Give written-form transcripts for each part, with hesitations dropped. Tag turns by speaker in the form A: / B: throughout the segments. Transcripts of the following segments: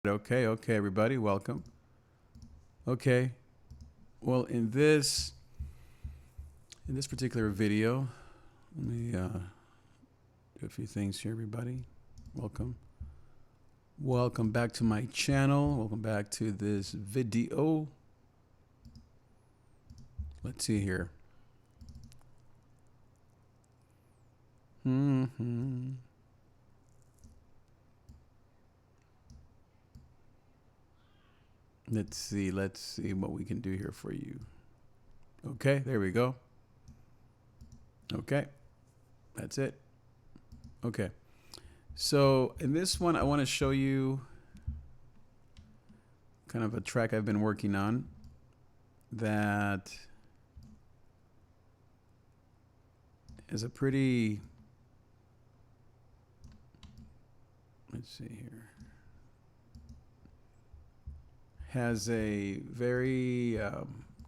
A: Okay, okay, everybody, welcome. Okay, well, in this particular video, let me do a few things here, everybody. Welcome. Welcome back to my channel. Welcome back to this video. Let's see here. Hmm. Let's see what we can do here for you. Okay, there we go. Okay, that's it. Okay, so in this one, I want to show you kind of a track I've been working on that is a pretty, let's see here, has a very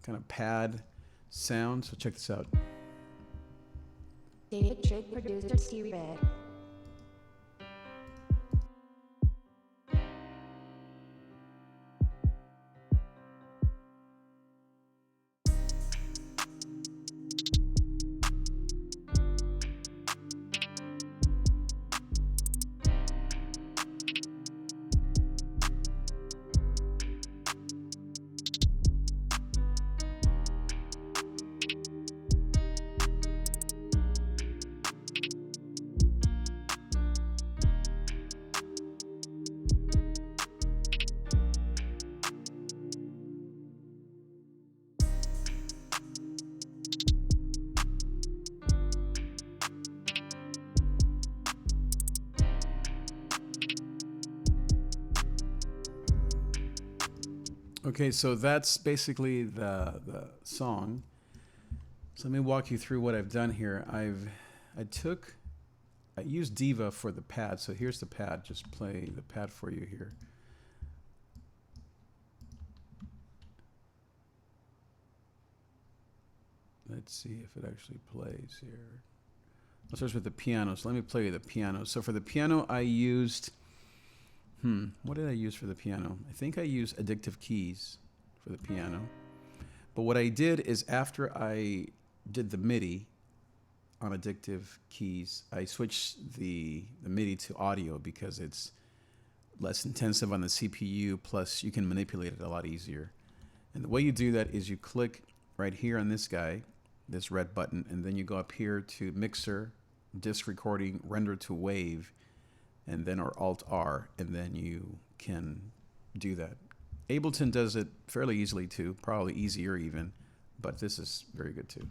A: kind of pad sound. So check this out.
B: David Trig producer trig.
A: Okay, so that's basically the song. So let me walk you through what I've done here. I used Diva for the pad. So here's the pad. Just play the pad for you here. Let's see if it actually plays here. Let's start with the piano. So let me play you the piano. So for the piano, I used, what did I use for the piano? I think I used Addictive Keys for the piano. But what I did is after I did the MIDI on Addictive Keys, I switched the MIDI to audio because it's less intensive on the CPU, plus you can manipulate it a lot easier. And the way you do that is you click right here on this guy, this red button, and then you go up here to Mixer, Disc Recording, Render to Wave, and then or Alt R, and then you can do that. Ableton does it fairly easily too, probably easier even, but this is very good too.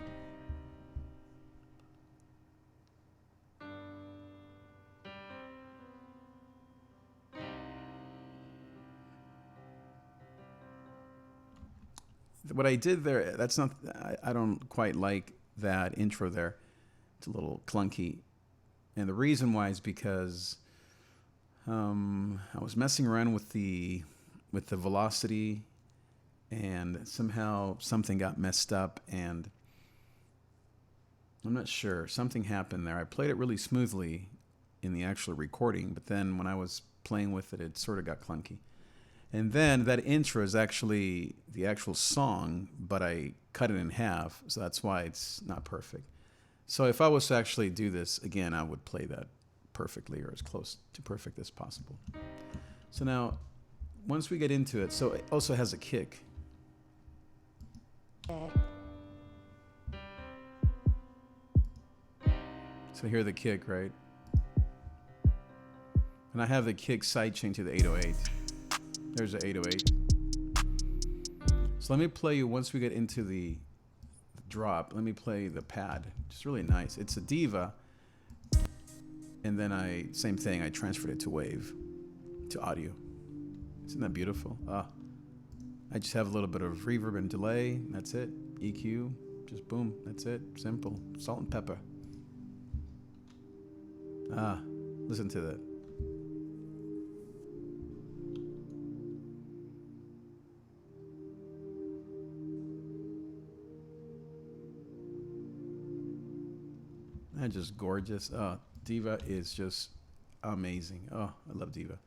A: What I did there, that's not, I don't quite like that intro there. It's a little clunky. And the reason why is because I was messing around with the velocity, and somehow something got messed up, and I'm not sure. Something happened there. I played it really smoothly in the actual recording, but then when I was playing with it, it sort of got clunky. And then that intro is actually the actual song, but I cut it in half, so that's why it's not perfect. So if I was to actually do this again, I would play that perfectly, or as close to perfect as possible. So now, once we get into it, so it also has a kick. So hear the kick, right? And I have the kick sidechain to the 808. There's the 808. So let me play you, once we get into the drop, let me play the pad. It's really nice. It's a Diva. And then same thing, I transferred it to Wave, to audio. Isn't that beautiful? I just have a little bit of reverb and delay. That's it. EQ, just boom. That's it. Simple. Salt and pepper. Listen to that. That's just gorgeous. Diva is just amazing. Oh, I love Diva.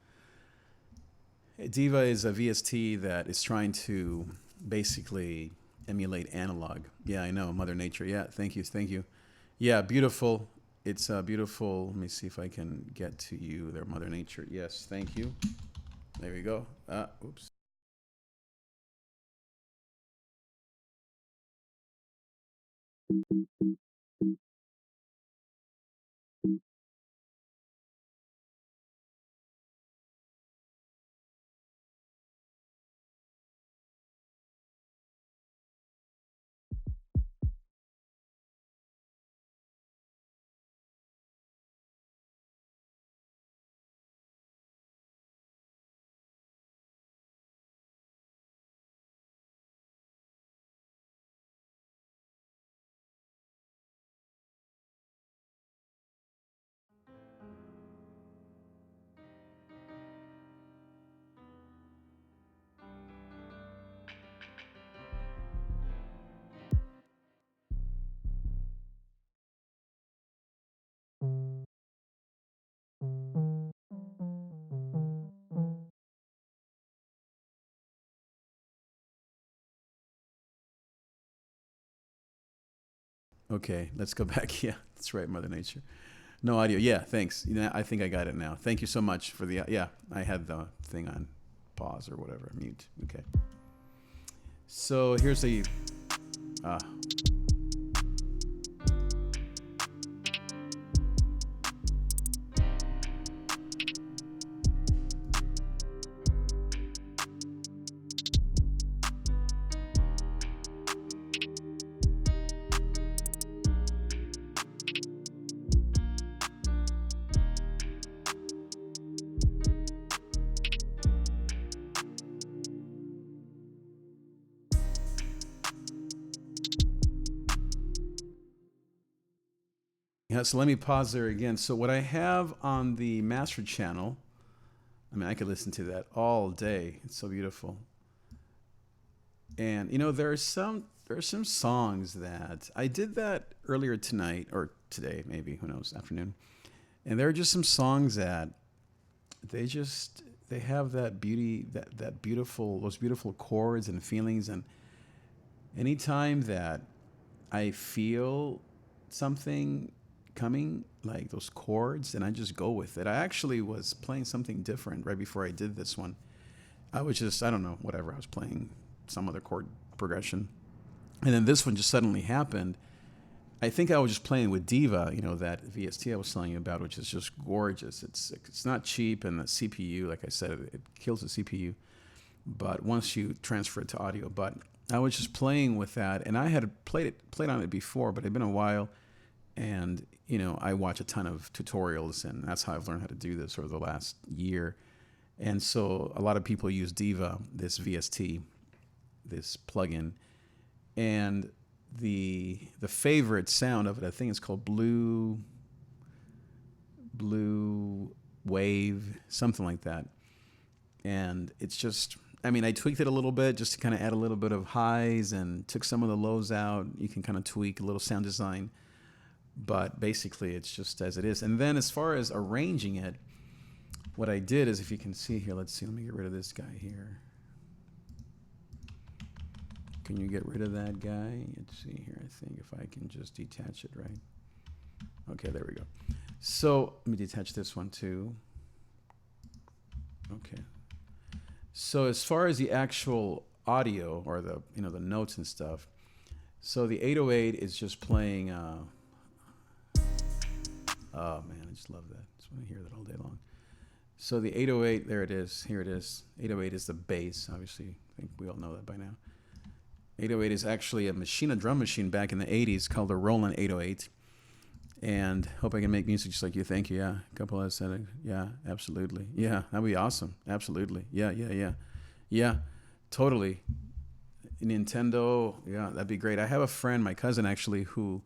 A: Diva is a VST that is trying to basically emulate analog. Yeah, I know, Mother Nature. Yeah, thank you, thank you. Yeah, beautiful. It's beautiful. Let me see if I can get to you there, Mother Nature. Yes, thank you. There we go. Oops. Okay, let's go back. Yeah, that's right, Mother Nature. No audio. Yeah, thanks. I think I got it now. Thank you so much for the. Yeah, I had the thing on pause or whatever, mute. Okay. So here's the. Uh, yeah, so let me pause there again. So what I have on the master channel, I mean, I could listen to that all day. It's so beautiful. And there are some songs that I did that earlier tonight or today, maybe, who knows, afternoon. And there are just some songs that they have that beauty, that beautiful, those beautiful chords and feelings. And anytime that I feel something coming, like those chords, and I just go with it. I actually was playing something different right before I did this one. I was just, I don't know, whatever. I was playing some other chord progression. And then this one just suddenly happened. I think I was just playing with Diva, that VST I was telling you about, which is just gorgeous. It's not cheap, and the CPU, like I said, it kills the CPU. But once you transfer it to audio, but I was just playing with that, and I had played on it before, but it had been a while, and I watch a ton of tutorials, and that's how I've learned how to do this over the last year. And so a lot of people use Diva, this VST, this plugin, and the favorite sound of it, I think it's called blue wave, something like that. And it's just, I mean, I tweaked it a little bit just to kind of add a little bit of highs and took some of the lows out. You can kind of tweak a little sound design, but basically it's just as it is. And then as far as arranging it, what I did is, if you can see here, let's see, let me get rid of this guy here. Can you get rid of that guy? Let's see here. I think if I can just detach it, right? Okay, there we go. So let me detach this one too. Okay. So as far as the actual audio or the the notes and stuff, so the 808 is just playing. Oh man, I just love that. I just want to hear that all day long. So the 808, there it is. Here it is. 808 is the bass. Obviously, I think we all know that by now. 808 is actually a drum machine back in the 80s called the Roland 808. And hope I can make music just like you. Thank you. Yeah. A couple of settings. Yeah, absolutely. Yeah, that'd be awesome. Absolutely. Yeah. Yeah, totally. Nintendo. Yeah, that'd be great. I have a friend, my cousin actually, who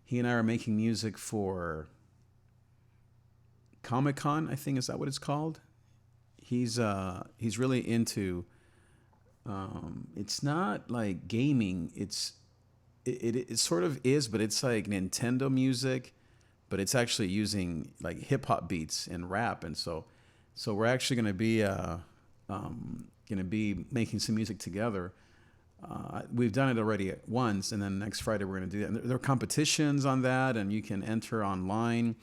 A: he and I are making music for Comic-Con, I think. Is that what it's called? He's really into it's not like gaming. It sort of is, but it's like Nintendo music, but it's actually using like hip hop beats and rap. And so we're actually going to be going to be making some music together. We've done it already once, and then next Friday we're going to do that. And there are competitions on that, and you can enter online.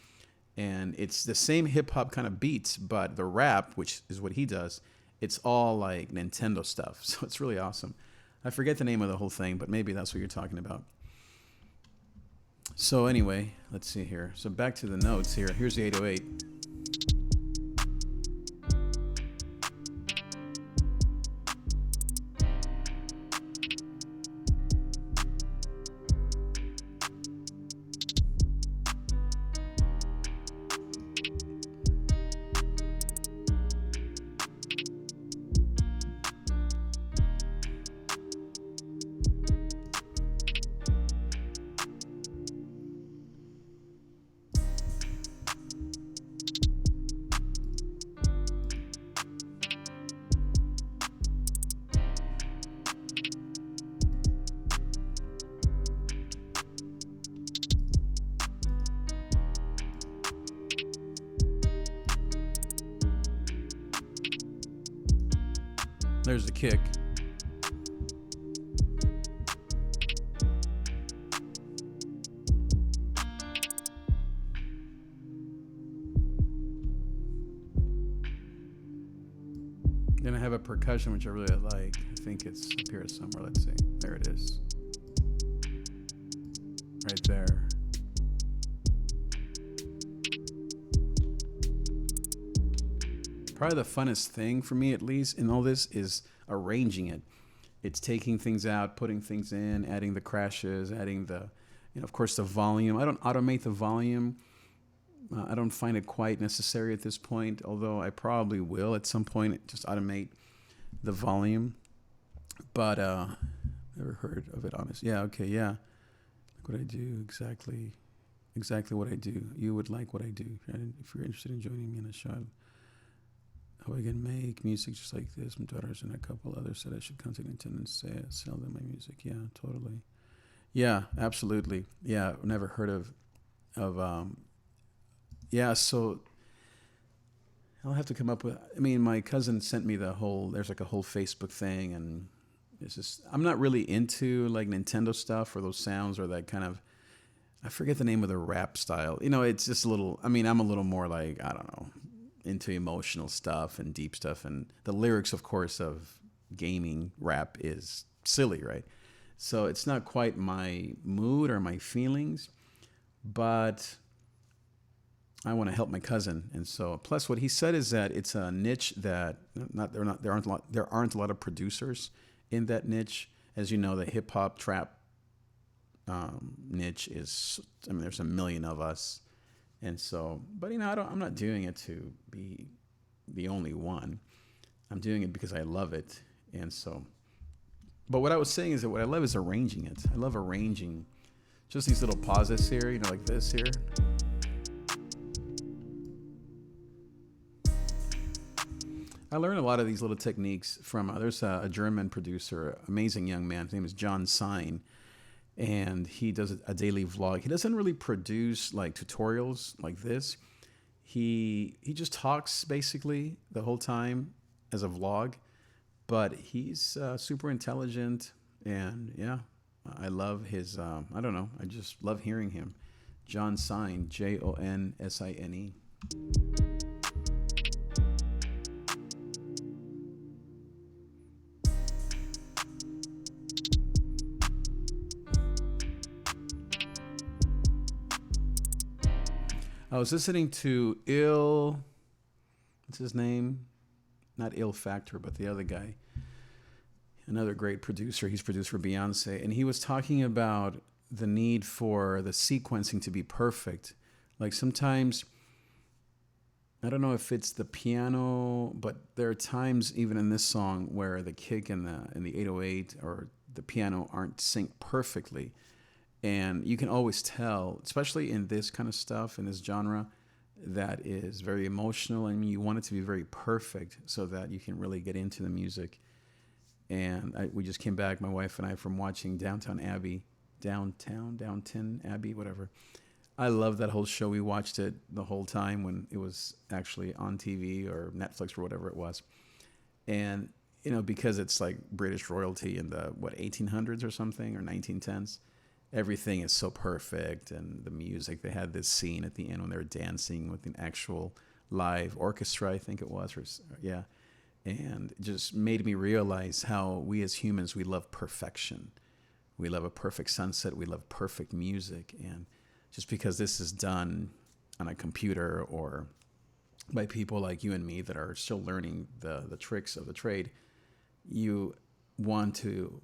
A: And it's the same hip hop kind of beats, but the rap, which is what he does, it's all like Nintendo stuff. So it's really awesome. I forget the name of the whole thing, but maybe that's what you're talking about. So anyway, let's see here. So back to the notes here. Here's the 808. There's the kick. Then I have a percussion, which I really like. I think it's up here somewhere. Let's see. There it is. Right there. Probably the funnest thing for me, at least, in all this is arranging it. It's taking things out, putting things in, adding the crashes, adding the, of course, the volume. I don't automate the volume. I don't find it quite necessary at this point, although I probably will at some point just automate the volume. But never heard of it, honest. Yeah, okay, yeah. Look what I do, exactly what I do. You would like what I do. If you're interested in joining me in a show, how I can make music just like this. My daughters and a couple others said I should contact Nintendo and sell them my music. Yeah, totally. Yeah, absolutely. Yeah, never heard of yeah, so I'll have to come up with, my cousin sent me there's like a whole Facebook thing, and it's just, I'm not really into like Nintendo stuff or those sounds or that kind of, I forget the name of the rap style. It's just a little, I'm a little more like, I don't know, into emotional stuff and deep stuff. And the lyrics, of course, of gaming rap is silly, right? So it's not quite my mood or my feelings, but I want to help my cousin. And so, plus what he said is that it's a niche that there aren't a lot of producers in that niche. As you know, the hip hop trap niche is, there's a million of us. And so, but I'm not doing it to be the only one. I'm doing it because I love it. And so, but what I was saying is that what I love is arranging it. I love arranging just these little pauses here, like this here. I learned a lot of these little techniques from, there's a German producer, amazing young man. His name is John Sein. And he does a daily vlog. He doesn't really produce like tutorials like this. He just talks basically the whole time as a vlog, but he's super intelligent, and yeah, I love his. I don't know. I just love hearing him. John Sein, Jonsine. I was listening to what's his name? Not Ill Factor, but the other guy. Another great producer. He's produced for Beyonce. And he was talking about the need for the sequencing to be perfect. Like sometimes, I don't know if it's the piano, but there are times even in this song where the kick and the 808 or the piano aren't synced perfectly. And you can always tell, especially in this kind of stuff, in this genre, that is very emotional. You want it to be very perfect so that you can really get into the music. And we just came back, my wife and I, from watching Downton Abbey, whatever. I love that whole show. We watched it the whole time when it was actually on TV or Netflix or whatever it was. And, because it's like British royalty in the, 1800s or something, or 1910s, everything is so perfect. And the music, they had this scene at the end when they were dancing with an actual live orchestra, I think it was, or yeah. And it just made me realize how we as humans, we love perfection. We love a perfect sunset. We love perfect music. And just because this is done on a computer or by people like you and me that are still learning the tricks of the trade, you want to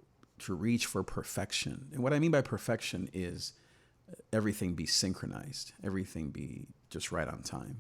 A: reach for perfection. And what I mean by perfection is everything be synchronized, everything be just right on time.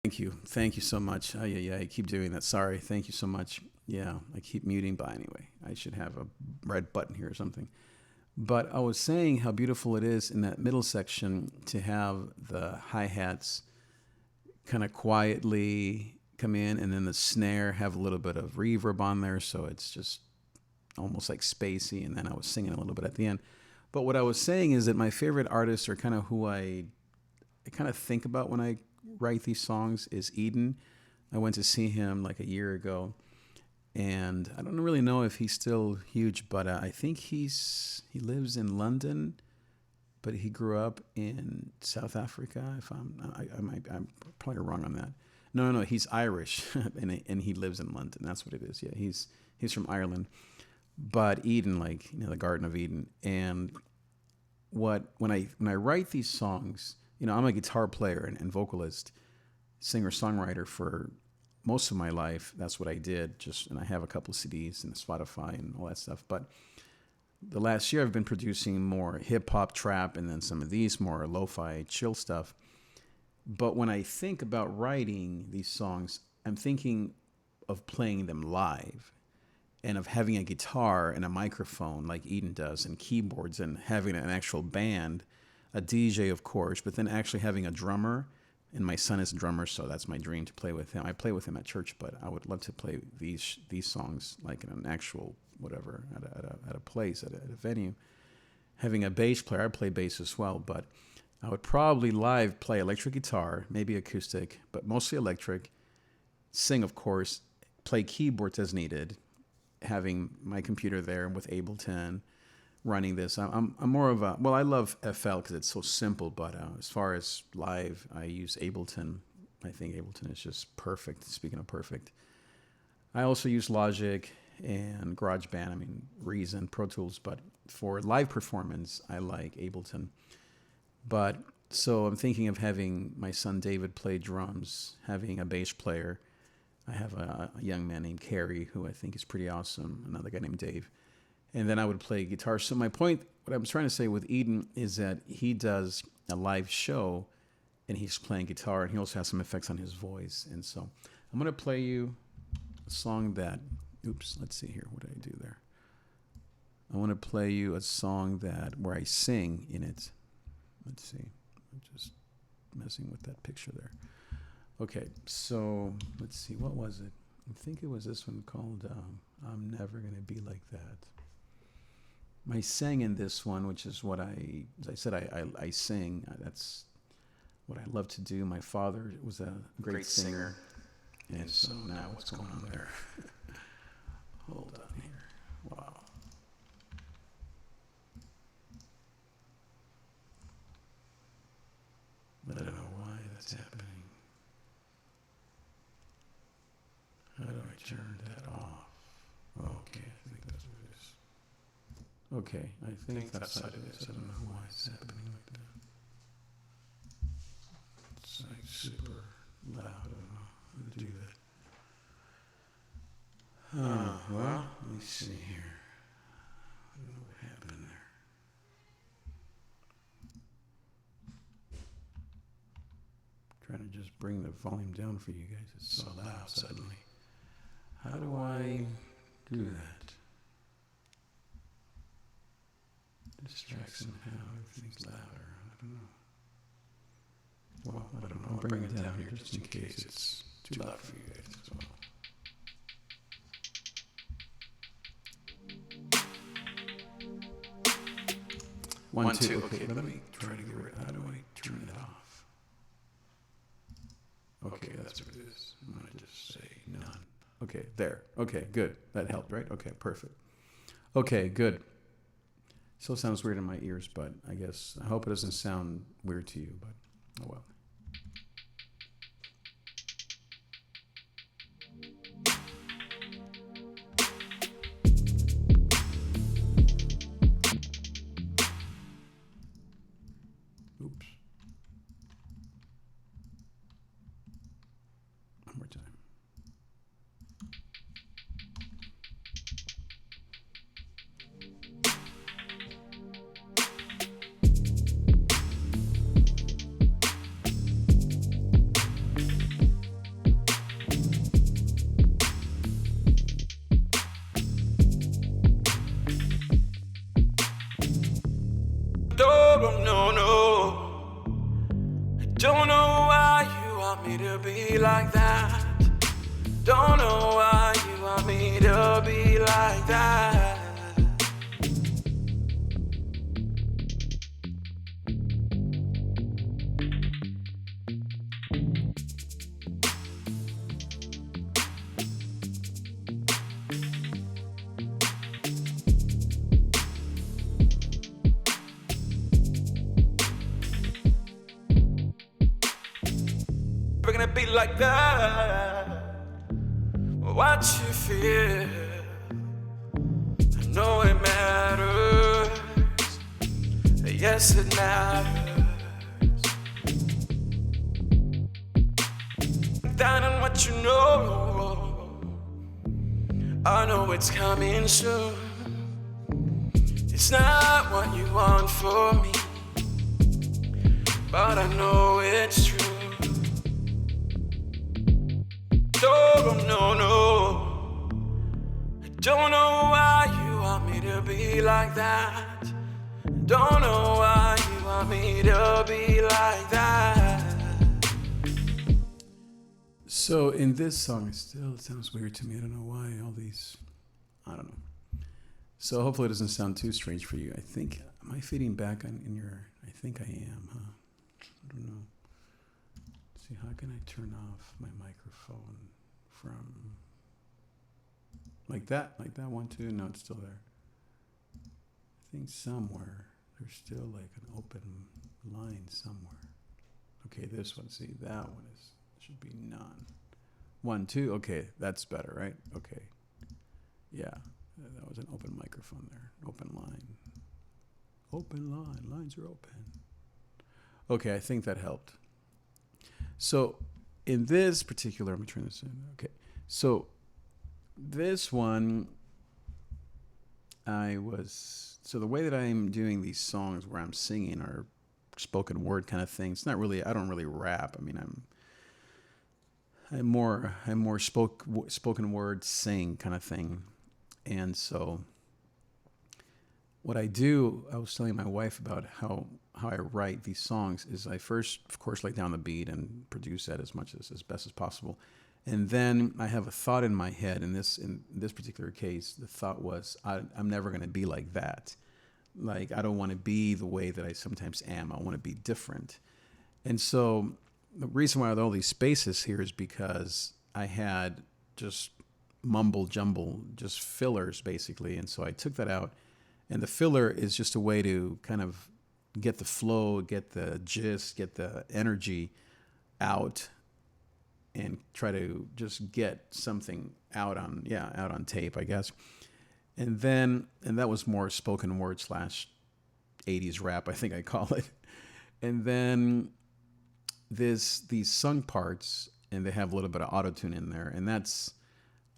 A: Thank you. Thank you so much. Oh, yeah, I keep doing that. Sorry. Thank you so much. Yeah, I keep muting, but anyway, I should have a red button here or something. But I was saying how beautiful it is in that middle section to have the hi-hats kind of quietly come in, and then the snare have a little bit of reverb on there, so it's just almost like spacey, and then I was singing a little bit at the end. But what I was saying is that my favorite artists are kind of who I kind of think about when I write these songs is Eden. I went to see him like a year ago, and I don't really know if he's still huge, but I think he lives in London, but he grew up in South Africa. If I'm probably wrong on that. No, he's Irish, and he lives in London. That's what it is. Yeah, he's from Ireland. But Eden, like the Garden of Eden, and when I write these songs, I'm a guitar player and vocalist, singer songwriter for most of my life. That's what I did. And I have a couple of CDs and Spotify and all that stuff. But the last year I've been producing more hip hop, trap, and then some of these more lo-fi chill stuff. But when I think about writing these songs, I'm thinking of playing them live and of having a guitar and a microphone like Eden does and keyboards and having an actual band, a DJ, of course, but then actually having a drummer. And my son is a drummer, so that's my dream to play with him. I play with him at church, but I would love to play these songs like in an actual whatever at a place, at a venue. Having a bass player, I play bass as well, but I would probably live play electric guitar, maybe acoustic, but mostly electric. Sing, of course, play keyboards as needed, having my computer there with Ableton, running this. I'm more of a, well, I love FL because it's so simple, but as far as live, I use Ableton. I think Ableton is just perfect. Speaking of perfect, I also use Logic and GarageBand, I mean, Reason, Pro Tools, but for live performance, I like Ableton. But so I'm thinking of having my son David play drums, having a bass player. I have a young man named Carrie, who I think is pretty awesome, another guy named Dave. And then I would play guitar. So my point, what I'm trying to say with Eden is that he does a live show and he's playing guitar and he also has some effects on his voice. And so I'm going to play you a song that, oops, let's see here. What did I do there? I want to play you a song where I sing in it. Let's see. I'm just messing with that picture there. Okay, so let's see. What was it? I think it was this one called I'm Never Gonna Be Like That. I sang in this one, which is what as I said, I sing. That's what I love to do. My father was a great singer. And so now what's going on there? Hold on here. Wow. I don't know why that's happening. How do I turn that off? Okay, I think that's what it is. Okay, I think that's what it is. I don't know why it's happening like that. It's like super loud. I don't know how to do that. Oh, well, let me see here. I don't know what happened there. Trying to just bring the volume down for you guys. It's so loud suddenly. How do I do that? Distract somehow. Everything's louder. I don't know. Well, I don't know. I'll bring it down here just in case it's too loud for you guys as well. One, two. Okay, let me try to get rid of it. How do I turn it off? Okay, that's what it is. I'm going to just say none. Okay, there. Okay, good. That helped, right? Okay, perfect. Okay, good. Still sounds weird in my ears, but I guess, I hope it doesn't sound weird to you, but oh well. Oops. One more time.
C: No. I don't know why you want me to be like that. Don't know why you want me to be like that. We're gonna be like that. What you feel, I know it matters. Yes, it matters. Down on what you know, I know it's coming soon. It's not what you want for me, but I know it's true. Don't know why you want me to be like that. Don't know why you want me to be like that.
A: So in this song, it sounds weird to me. I don't know why all these, I don't know. So hopefully it doesn't sound too strange for you. I think, am I fading back in your, I think I am, huh? I don't know. Let's see, how can I turn off my microphone from, like that one too? No, it's still there. I think somewhere, there's still like an open line somewhere. Okay, this one, see, that one should be none. 1, 2, okay, that's better, right? Okay. Yeah, that was an open microphone there. Open line. Open line. Lines are open. Okay, I think that helped. So in this particular, let me turn this in. Okay, so this one, so the way that I'm doing these songs where I'm singing are spoken word kind of things. It's not really, I don't really rap. I mean, I'm more spoken word sing kind of thing. And so what I do, I was telling my wife about how I write these songs is I first, of course, lay down the beat and produce that as best as possible. And then I have a thought in my head. In this particular case, the thought was, I'm never going to be like that. Like, I don't want to be the way that I sometimes am. I want to be different. And so the reason why I have all these spaces here is because I had just mumble jumble, just fillers basically. And so I took that out. And the filler is just a way to kind of get the flow, get the gist, get the energy out, and try to just get something out on tape, I guess. And that was more spoken word / 80s rap, I think I call it. And then these sung parts, and they have a little bit of auto-tune in there. And that's,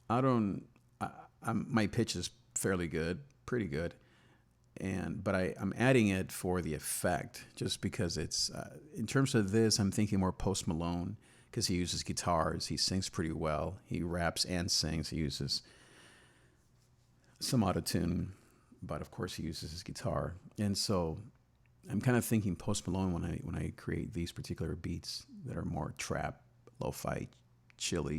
A: my pitch is fairly good, pretty good. But I'm adding it for the effect, just because it's, in terms of this, I'm thinking more Post Malone, because he uses guitars. He sings pretty well. He raps and sings. He uses some auto-tune, but of course he uses his guitar. And so I'm kind of thinking Post Malone when I create these particular beats that are more trap, lo-fi, chill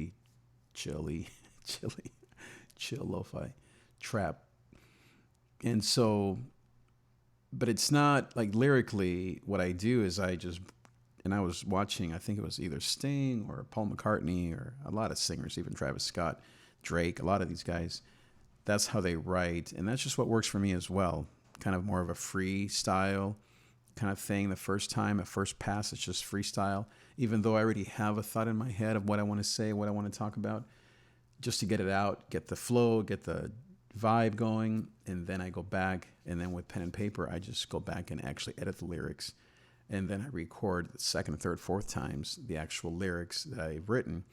A: lo-fi, trap. And so, but it's not like lyrically, what I do is I was watching, I think it was either Sting or Paul McCartney or a lot of singers, even Travis Scott, Drake, a lot of these guys, that's how they write. And that's just what works for me as well. Kind of more of a freestyle kind of thing. The first pass, it's just freestyle. Even though I already have a thought in my head of what I want to say, what I want to talk about, just to get it out, get the flow, get the vibe going, and then I go back, and then with pen and paper, I just go back and actually edit the lyrics. And then I record the second, third, fourth times the actual lyrics that I've written,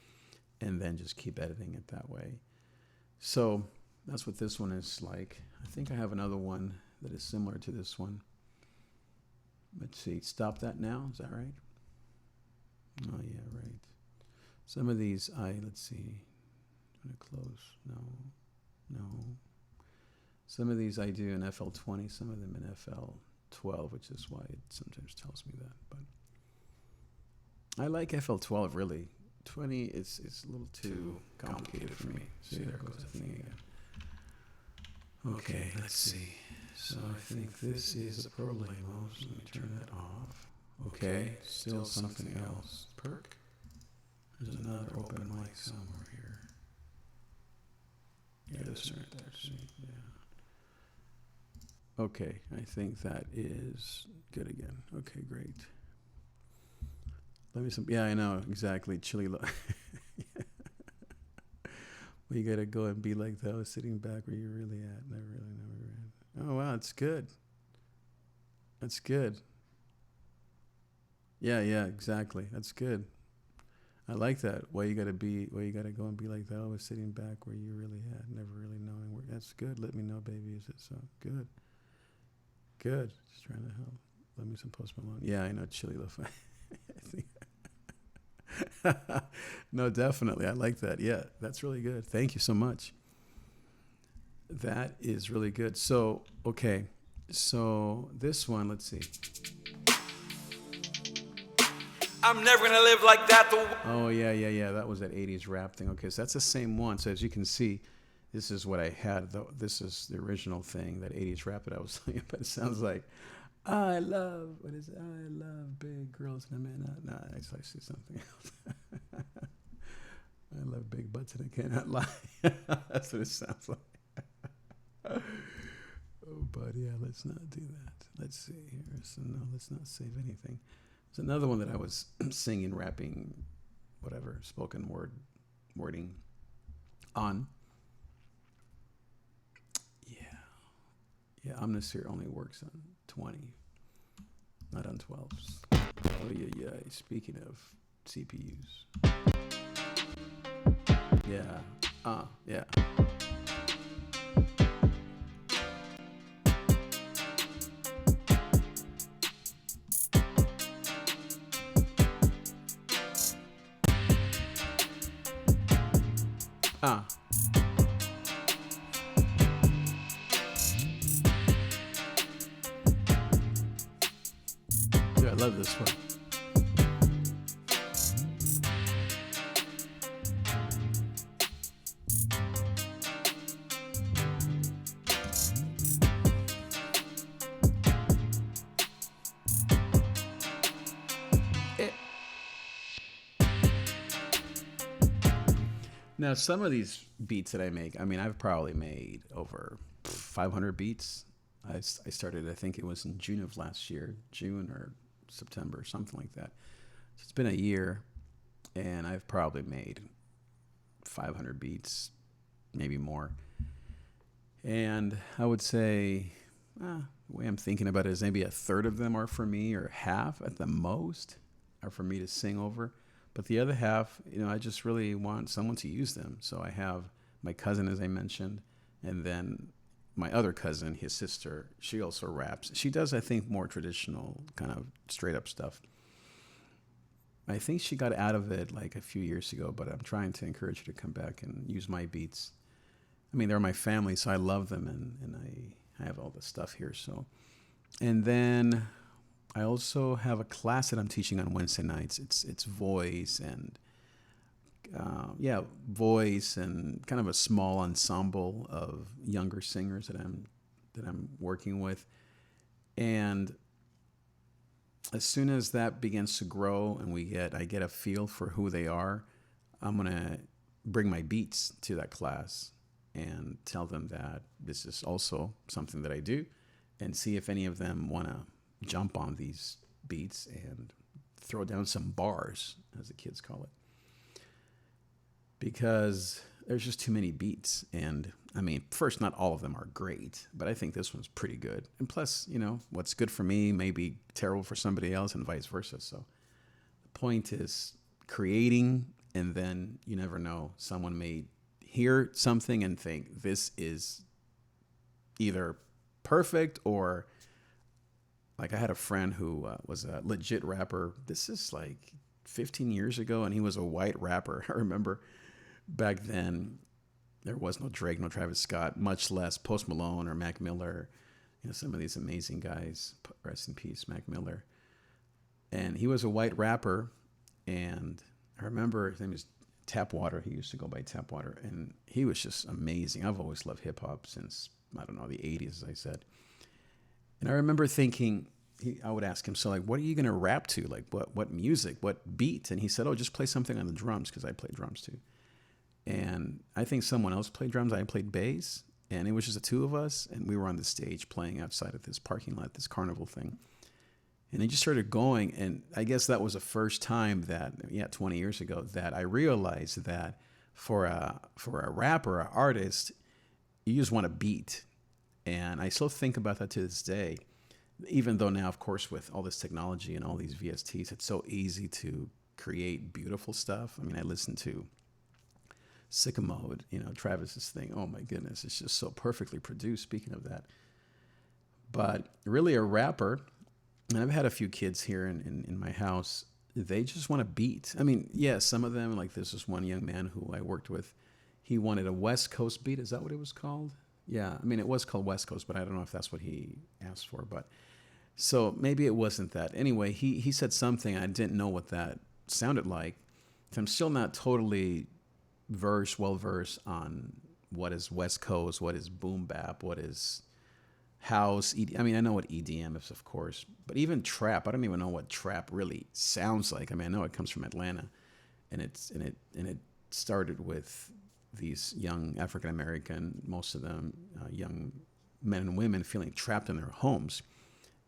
A: and then just keep editing it that way. So that's what this one is like. I think I have another one that is similar to this one. Let's see. Stop that now. Is that right? Oh, yeah, right. Some of these, let's see. I'm going to close. No. Some of these I do in FL20, some of them in FL12, which is why it sometimes tells me that. But I like FL12, really. 20 is a little too complicated for me. See, there goes the thing again. Okay, let's see. So I think this is a Pro Lamos. Let me turn that off. Okay, still something else. Perk. There's another open mic somewhere here. Yeah, this right there. See, yeah. Okay, I think that is good again. Okay, great. Yeah, I know, exactly. Chili. We gotta go and be like that, sitting back where you're really at. Never really know where you're at. Oh, wow, that's good. That's good. Yeah, exactly. That's good. I like that. Why you gotta go and be like that, always sitting back where you're really at, never really knowing where. That's good. Let me know, baby. Is it so? Good. Just trying to help. Let me some Post Malone. Yeah, I know. Chili Lofi. No, definitely. I like that. Yeah, that's really good. Thank you so much. That is really good. So, okay. So this one, let's see.
C: I'm never gonna live like that.
A: Oh, yeah. That was that 80s rap thing. Okay, so that's the same one. So as you can see, this is what I had. Though this is the original thing, that 80s rap that I was saying. But it sounds like, I love, what is it? I love big girls and a man. No, I see something else. I love big butts and I cannot lie. That's what it sounds like. Oh, but yeah, let's not do that. Let's see here. So no, let's not save anything. There's another one that I was singing, rapping, whatever, spoken wording on. Yeah, Omnisphere only works on 20, not on 12s. Oh yeah. Speaking of CPUs. Yeah. Dude, I love this one. Now, some of these beats that I make, I mean, I've probably made over 500 beats. I started, I think it was in June of last year, June or September, something like that. So it's been a year, and I've probably made 500 beats, maybe more. And I would say, the way I'm thinking about it is maybe a third of them are for me, or half at the most are for me to sing over. But the other half, I just really want someone to use them. So I have my cousin, as I mentioned, and then my other cousin, his sister, she also raps. She does, I think, more traditional kind of straight up stuff. I think she got out of it like a few years ago, but I'm trying to encourage her to come back and use my beats. I mean, they're my family, so I love them, and I have all the stuff here. So, and then I also have a class that I'm teaching on Wednesday nights. It's voice and voice and kind of a small ensemble of younger singers that I'm working with. And as soon as that begins to grow and I get a feel for who they are, I'm gonna bring my beats to that class and tell them that this is also something that I do, and see if any of them want to jump on these beats and throw down some bars, as the kids call it, because there's just too many beats. And I mean, first, not all of them are great, but I think this one's pretty good. And plus, what's good for me may be terrible for somebody else, and vice versa. So the point is creating, and then you never know, someone may hear something and think this is either perfect, or like I had a friend who was a legit rapper. This is like 15 years ago, and he was a white rapper. I remember back then there was no Drake, no Travis Scott, much less Post Malone or Mac Miller. Some of these amazing guys. Rest in peace, Mac Miller. And he was a white rapper, and I remember his name is Tapwater. He used to go by Tapwater, and he was just amazing. I've always loved hip hop since, I don't know, the 80s, as I said. And I remember thinking, I would ask him, so like, what are you going to rap to? Like, what music, what beat? And he said, just play something on the drums, because I play drums too. And I think someone else played drums. I played bass, and it was just the two of us, and we were on the stage playing outside of this parking lot, this carnival thing. And it just started going, and I guess that was the first time that, 20 years ago, that I realized that for a rapper, an artist, you just want a beat. And I still think about that to this day, even though now, of course, with all this technology and all these VSTs, it's so easy to create beautiful stuff. I mean, I listen to Sicko Mode, Travis's thing. Oh my goodness, it's just so perfectly produced, speaking of that. But really a rapper, and I've had a few kids here in my house, they just want a beat. I mean, yeah, some of them, like this is one young man who I worked with, he wanted a West Coast beat. Is that what it was called? Yeah, I mean, it was called West Coast, but I don't know if that's what he asked for. But so maybe it wasn't that. Anyway, he said something. I didn't know what that sounded like. So I'm still not totally well versed on what is West Coast, what is boom bap, what is house. I mean, I know what EDM is, of course, but even trap. I don't even know what trap really sounds like. I mean, I know it comes from Atlanta, and it started with these young African American, most of them young men and women, feeling trapped in their homes,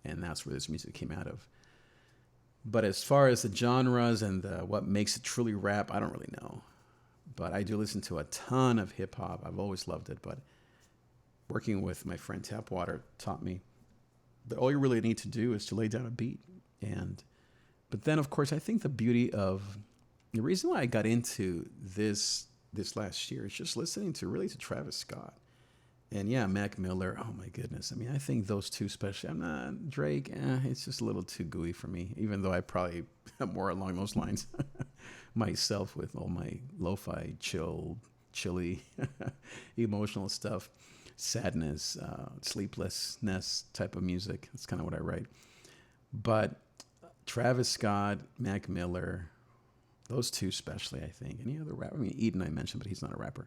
A: and that's where this music came out of. But as far as the genres and what makes it truly rap, I don't really know. But I do listen to a ton of hip hop. I've always loved it. But working with my friend Tapwater taught me that all you really need to do is to lay down a beat. But then, of course, I think the beauty of the reason why I got into this last year is just listening to Travis Scott. And yeah, Mac Miller, oh my goodness. I mean, I think those two especially, I'm not, Drake, it's just a little too gooey for me, even though I probably am more along those lines myself with all my lo-fi, chilly, emotional stuff, sadness, sleeplessness type of music. That's kind of what I write. But Travis Scott, Mac Miller, those two especially, I think. Any other rapper? I mean, Eden I mentioned, but he's not a rapper.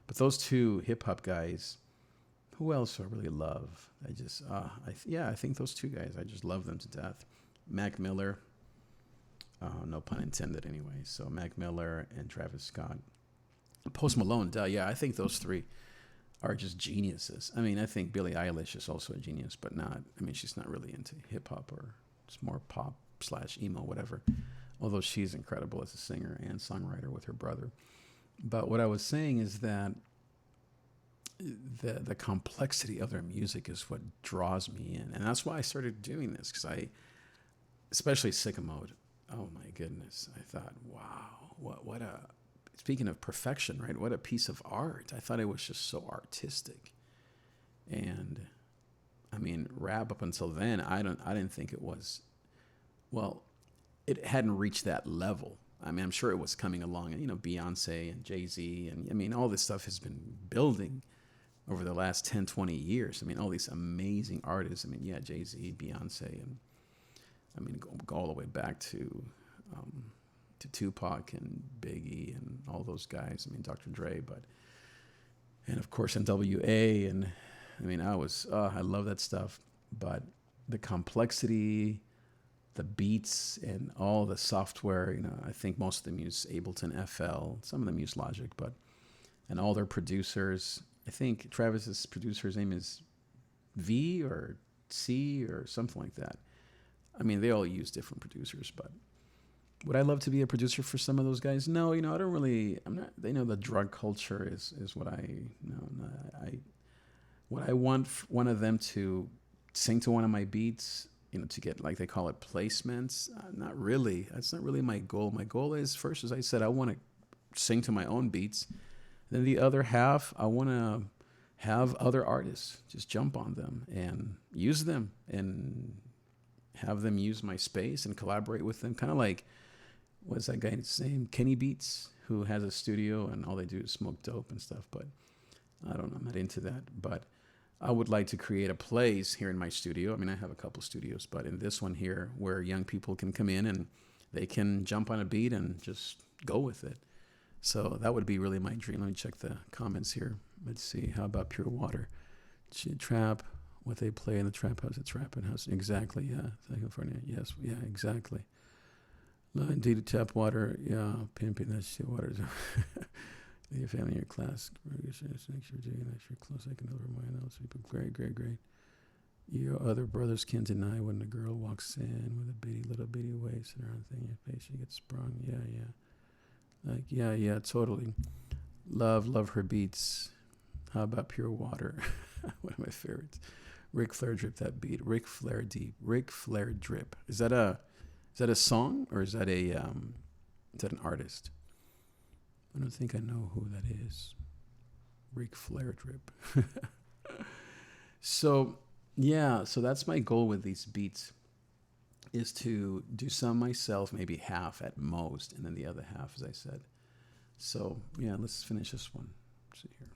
A: But those two hip-hop guys, who else do I really love? I think those two guys, I just love them to death. Mac Miller, no pun intended anyway. So Mac Miller and Travis Scott. Post Malone, yeah, I think those three are just geniuses. I mean, I think Billie Eilish is also a genius, but she's not really into hip-hop, or it's more pop/emo, whatever. Although she's incredible as a singer and songwriter with her brother. But what I was saying is that the complexity of their music is what draws me in. And that's why I started doing this, because especially Sicko Mode, oh my goodness, I thought, wow, speaking of perfection, right? What a piece of art. I thought it was just so artistic. And I mean, rap up until then, I didn't think it was, well, it hadn't reached that level. I mean, I'm sure it was coming along, and Beyonce and Jay-Z, and I mean, all this stuff has been building over the last 10, 20 years. I mean, all these amazing artists. I mean, yeah, Jay-Z, Beyonce, and I mean, go all the way back to Tupac and Biggie and all those guys. I mean, Dr. Dre, and of course NWA, and I mean, I love that stuff. But the complexity, the beats, and all the software, I think most of them use Ableton FL, some of them use Logic, and all their producers, I think Travis's producer's name is V or C or something like that. I mean, they all use different producers, but would I love to be a producer for some of those guys? No, I don't really, they know the drug culture is what would I want one of them to sing to one of my beats, to get, like they call it, placements? Not really. That's not really my goal. My goal is, first, as I said, I want to sing to my own beats. Then the other half, I want to have other artists just jump on them and use them and have them use my space and collaborate with them. Kind of like, what's that guy's name? Kenny Beats, who has a studio and all they do is smoke dope and stuff. But I don't know. I'm not into that. But I would like to create a place here in my studio. I mean, I have a couple studios, but in this one here, where young people can come in and they can jump on a beat and just go with it. So that would be really my dream. Let me check the comments here. Let's see. How about Pure Water? Trap, what they play in the trap house. It's rapping house. Exactly, yeah. California, yes, yeah, exactly. Indeed, tap water, yeah. Pimping that shit. Water. Your family, your class. Make sure you're doing that. You're close. I can never mind else. People, great. Your other brothers can't deny when the girl walks in with a little bitty waist and her thing in your face. She gets sprung. Yeah. Like, yeah, totally. Love her beats. How about Pure Water? One of my favorites. Ric Flair drip that beat. Ric Flair deep. Ric Flair drip. Is that a song, or is that an artist? I don't think I know who that is. Ric Flair drip. So that's my goal with these beats, is to do some myself, maybe half at most, and then the other half, as I said. So yeah, let's finish this one. Let's see here.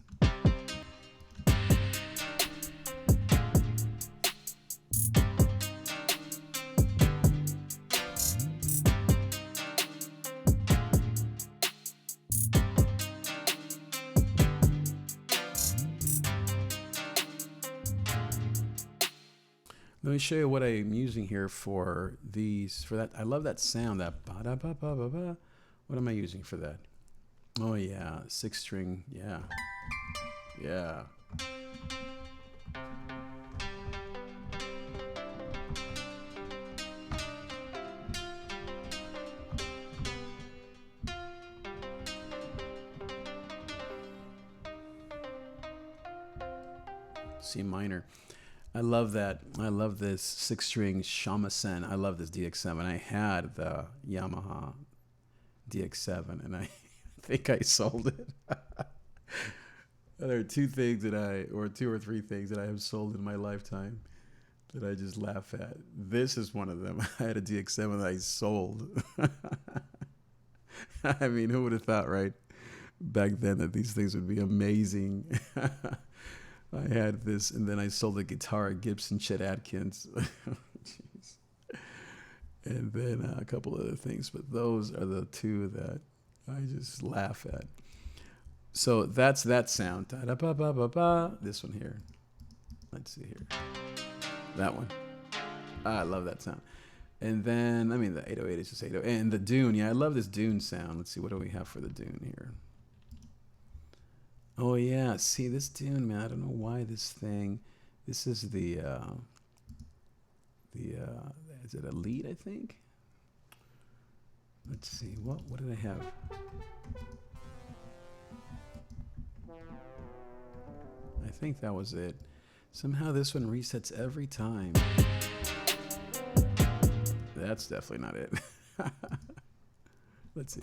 A: Let me show you what I'm using here for these. For that, I love that sound. That ba da ba ba ba ba. What am I using for that? Oh yeah, 6-string. Yeah, yeah. C minor. I love that. I love this 6-string shamisen. I love this DX7. I had the Yamaha DX7 and I think I sold it. There are two or three things that I have sold in my lifetime that I just laugh at. This is one of them. I had a DX7 that I sold. I mean, who would have thought, right? Back then that these things would be amazing. I had this, and then I sold a guitar at Gibson Chet Atkins. Jeez. And then a couple other things, but those are the two that I just laugh at. So that's that sound. Da-da-ba-ba-ba-ba. This one here. Let's see here. That one. I love that sound. And then, I mean, the 808 is just 808. And the Dune, yeah, I love this Dune sound. Let's see, what do we have for the Dune here? Oh yeah, see this Dune, man. I don't know why this thing. This is the is it Elite? I think. Let's see. What did I have? I think that was it. Somehow this one resets every time. That's definitely not it. Let's see.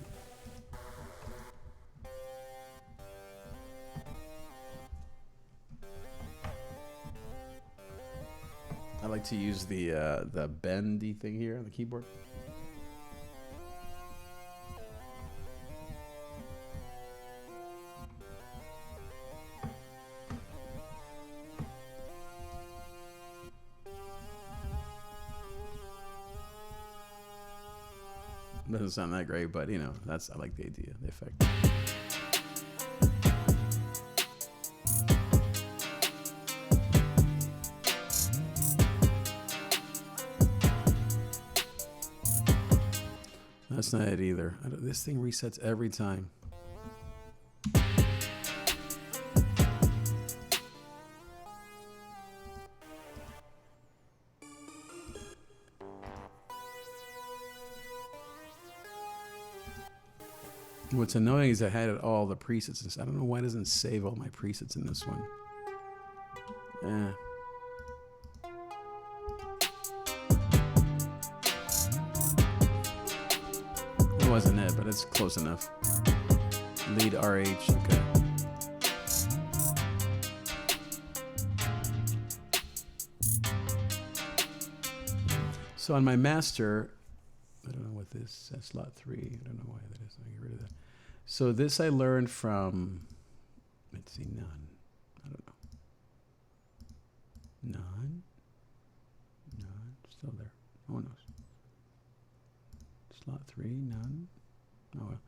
A: I like to use the bendy thing here on the keyboard. Doesn't sound that great, but you know, I like the idea, the effect. That's not it either. This thing resets every time. What's annoying is I had all the presets. I don't know why it doesn't save all my presets in this one. It wasn't it, but it's close enough. Lead RH, okay. So on my master, I don't know what this, that's slot 3. I don't know why that is. I'll get rid of that. So this I learned from, let's see, none. I don't know. None? Still there. No one knows. Slot 3, none. Oh well.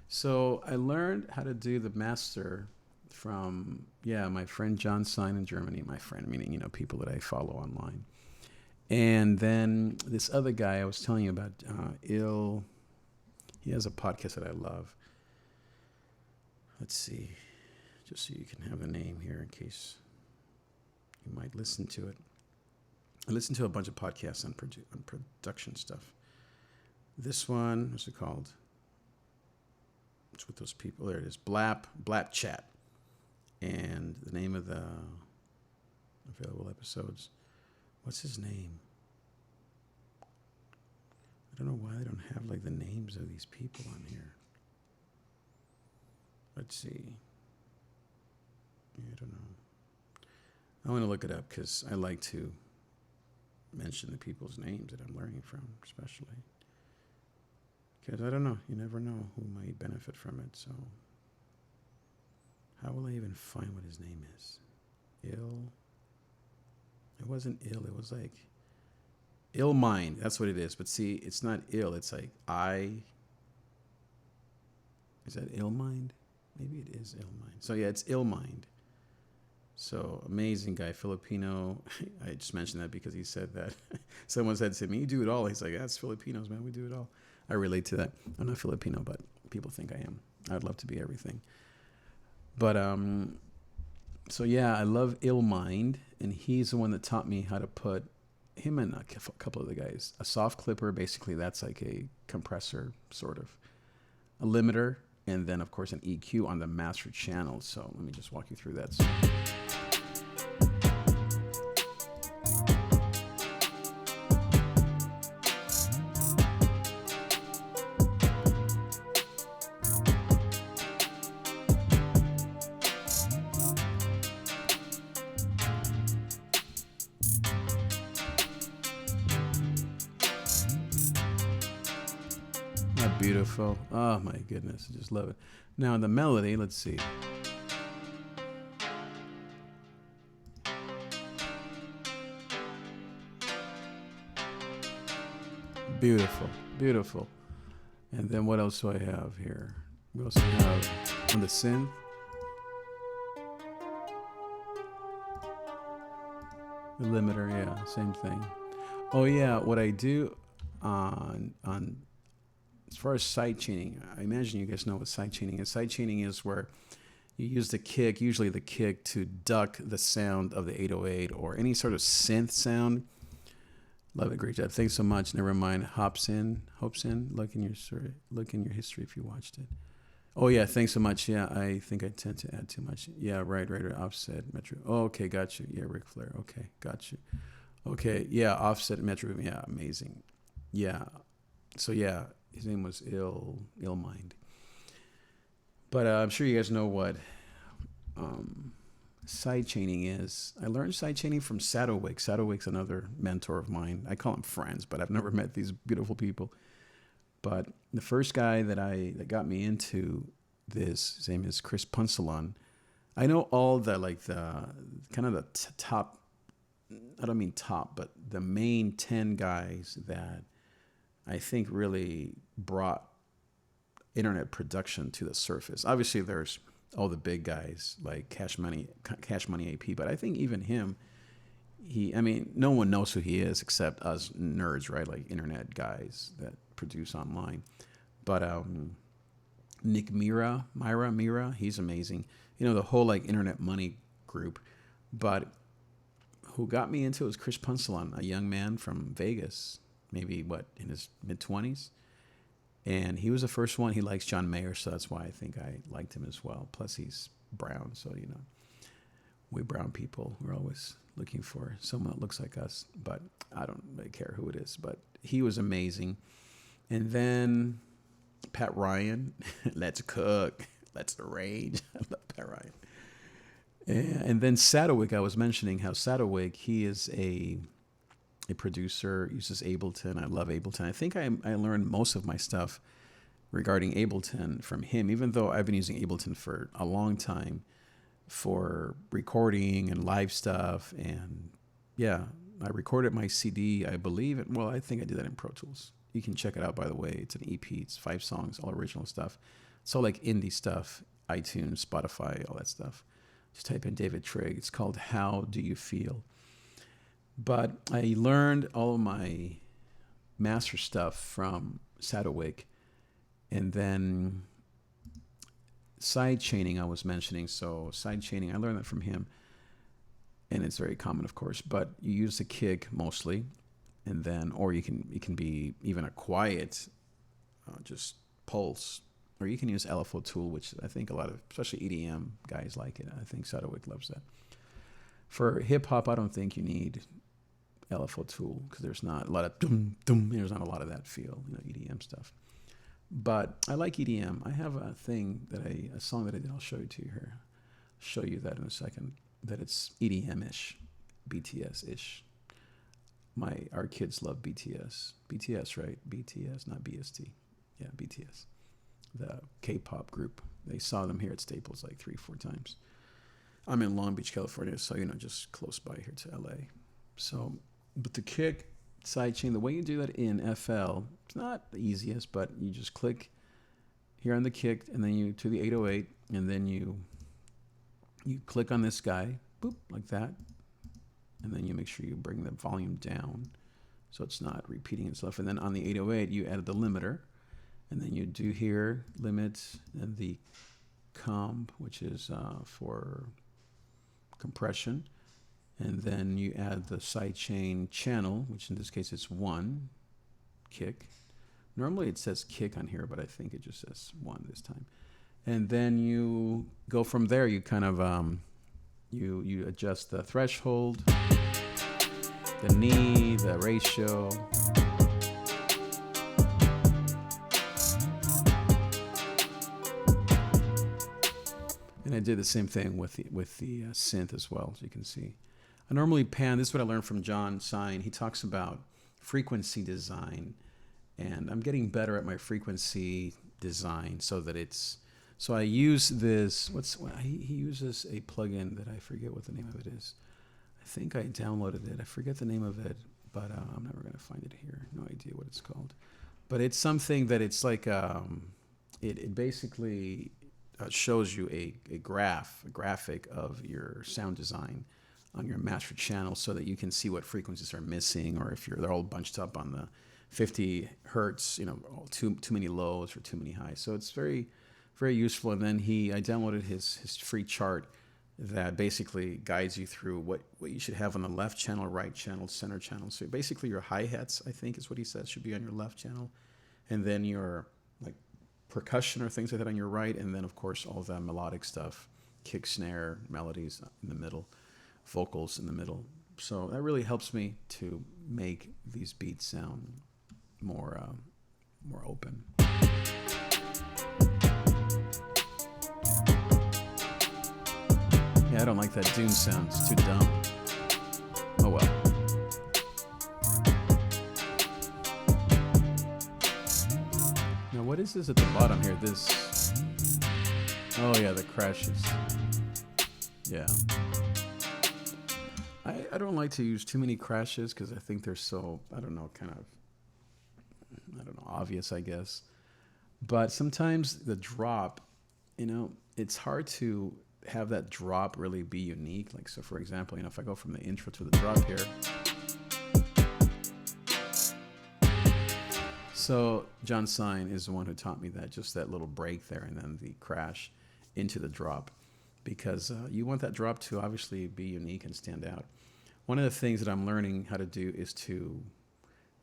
A: So I learned how to do the master from, my friend John Stein in Germany. My friend, meaning, you know, people that I follow online. And then this other guy I was telling you about, he has a podcast that I love. Let's see, just so you can have the name here in case you might listen to it. I listen to a bunch of podcasts on production stuff. This one, what's it called? It's with those people. There it is, Blap Chat. And the name of the available episodes. What's his name? I don't know why I don't have like the names of these people on here. Let's see. I don't know. I want to look it up because I like to mention the people's names that I'm learning from, especially. Because I don't know. You never know who might benefit from it. So how will I even find what his name is? It wasn't ill. It was like ill mind. That's what it is. But see, it's not ill. It's like is that ill mind? Maybe it is ill mind. So yeah, it's ill mind. So amazing guy, Filipino. I just mentioned that because he said that. Someone said to me, "You do it all." He's like, "That's Filipinos, man. We do it all." I relate to that. I'm not Filipino, but people think I am. I'd love to be everything. But so yeah, I love Illmind, and he's the one that taught me how to put him and a couple of the guys. A soft clipper, basically, that's like a compressor, sort of, a limiter, and then of course an EQ on the master channel. So let me just walk you through that. So, beautiful. Oh my goodness, I just love it. Now the melody, let's see. Beautiful, beautiful. And then what else do I have here? We also have on the synth. The limiter, yeah, same thing. Oh yeah, what I do on as far as side chaining, I imagine you guys know what side chaining is. Side chaining is where you use the kick, usually the kick, to duck the sound of the 808 or any sort of synth sound. Love it, great job. Thanks so much. Never mind. Hopes in. Look in your history if you watched it. Oh yeah, thanks so much. Yeah, I think I tend to add too much. Yeah, right. Offset, Metro. Oh, okay, got you. Yeah, Ric Flair. Okay, got you. Okay, yeah, Offset, Metro. Yeah, amazing. Yeah. So yeah, his name was Illmind. But I'm sure you guys know what side chaining is. I learned side chaining from Sadowick. Sadowick's another mentor of mine. I call them friends, but I've never met these beautiful people. But the first guy that got me into this, his name is Chris Punsalon. I know all the kind of the top, I don't mean top, but the main 10 guys that I think really brought internet production to the surface. Obviously, there's all the big guys like Cash Money AP, but I think even him, no one knows who he is except us nerds, right? Like internet guys that produce online. But Nick Mira, he's amazing. You know, the whole like Internet Money group. But who got me into it was Chris Punsalon, a young man from Vegas, maybe in his mid-20s. And he was the first one. He likes John Mayer, so that's why I think I liked him as well. Plus, he's brown, so, you know, we brown people, we're always looking for someone that looks like us. But I don't really care who it is. But he was amazing. And then Pat Ryan, let's cook, let's arrange. I love Pat Ryan. And then Sadowick, I was mentioning how Sadowick, he is a producer, uses Ableton. I love Ableton. I think I learned most of my stuff regarding Ableton from him, even though I've been using Ableton for a long time for recording and live stuff. And yeah, I recorded my CD, I believe it. Well, I think I did that in Pro Tools. You can check it out, by the way. It's an EP. It's 5 songs, all original stuff. So like indie stuff, iTunes, Spotify, all that stuff. Just type in David Trig. It's called How Do You Feel? But I learned all of my master stuff from Sadowick. And then side chaining I was mentioning. So side chaining, I learned that from him. And it's very common, of course. But you use the kick mostly. And then, or it can be even a quiet, just pulse. Or you can use LFO tool, which I think a lot of, especially EDM guys like it. I think Sadowick loves that. For hip hop, I don't think you need LFO tool because there's not a lot of dum dum. There's not a lot of that feel, EDM stuff. But I like EDM. I have a song that I did. I'll show you to you here. I'll show you that in a second. That it's EDM-ish, BTS-ish. Our kids love BTS. BTS, right? BTS, not BST. Yeah, BTS. The K-pop group. They saw them here at Staples like 3-4 times. I'm in Long Beach, California, so, just close by here to LA. So, but the kick, sidechain, the way you do that in FL, it's not the easiest, but you just click here on the kick, and then you to the 808, and then you click on this guy, boop, like that. And then you make sure you bring the volume down so it's not repeating itself. And then on the 808, you added the limiter. And then you do here, limit, and the comb, which is for compression. And then you add the sidechain channel, which in this case it's 1 kick. Normally it says kick on here, but I think it just says 1 this time. And then you go from there. You kind of you adjust the threshold, the knee, the ratio. And I did the same thing with the synth as well, as you can see. I normally pan. This is what I learned from John Sine. He talks about frequency design, and I'm getting better at my frequency design so that it's. So I use this. He uses a plugin that I forget what the name of it is. I think I downloaded it. I forget the name of it, but I'm never going to find it here. No idea what it's called. But it's something that it's like it basically shows you a graphic of your sound design on your master channel so that you can see what frequencies are missing, or if they're all bunched up on the 50 hertz, too many lows or too many highs. So it's very, very useful. And then I downloaded his free chart that basically guides you through what you should have on the left channel, right channel, center channel. So basically your hi-hats, I think is what he says, should be on your left channel. And then your like percussion or things like that on your right. And then of course all the melodic stuff, kick, snare, melodies in the middle, vocals in the middle. So that really helps me to make these beats sound more open. Yeah, I don't like that Dune sound. It's too dumb. Oh well. Now what is this at the bottom here? This. Oh yeah, the crashes. Yeah. I don't like to use too many crashes because I think they're so, obvious, I guess. But sometimes the drop, it's hard to have that drop really be unique. Like, so for example, if I go from the intro to the drop here. So John Sine is the one who taught me that, just that little break there and then the crash into the drop. Because you want that drop to obviously be unique and stand out. One of the things that I'm learning how to do is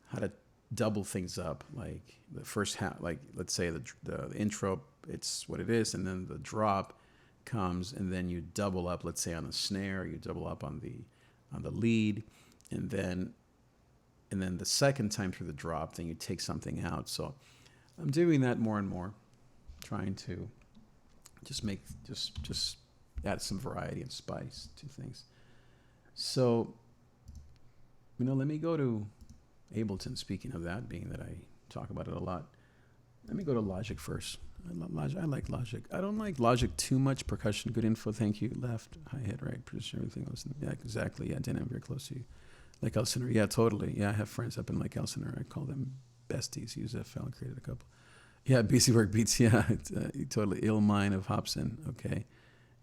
A: how to double things up. Like the first half, like let's say the intro, it's what it is, and then the drop comes, and then you double up. Let's say on the snare, you double up on the lead, and then the second time through the drop, then you take something out. So I'm doing that more and more, trying to just add some variety and spice to things. So, let me go to Ableton. Speaking of that, being that I talk about it a lot, let me go to Logic first. I like Logic. I don't like Logic too much. Percussion, good info, thank you. Left, hi-hat, right, position, everything else. Yeah, exactly. Yeah, dynamic, very close to you. Lake Elsinore, yeah, totally. Yeah, I have friends up in Lake Elsinore. I call them besties. Use FL and created a couple. Yeah, BC Work Beats, yeah, totally. Ill Mind of Hobson, okay.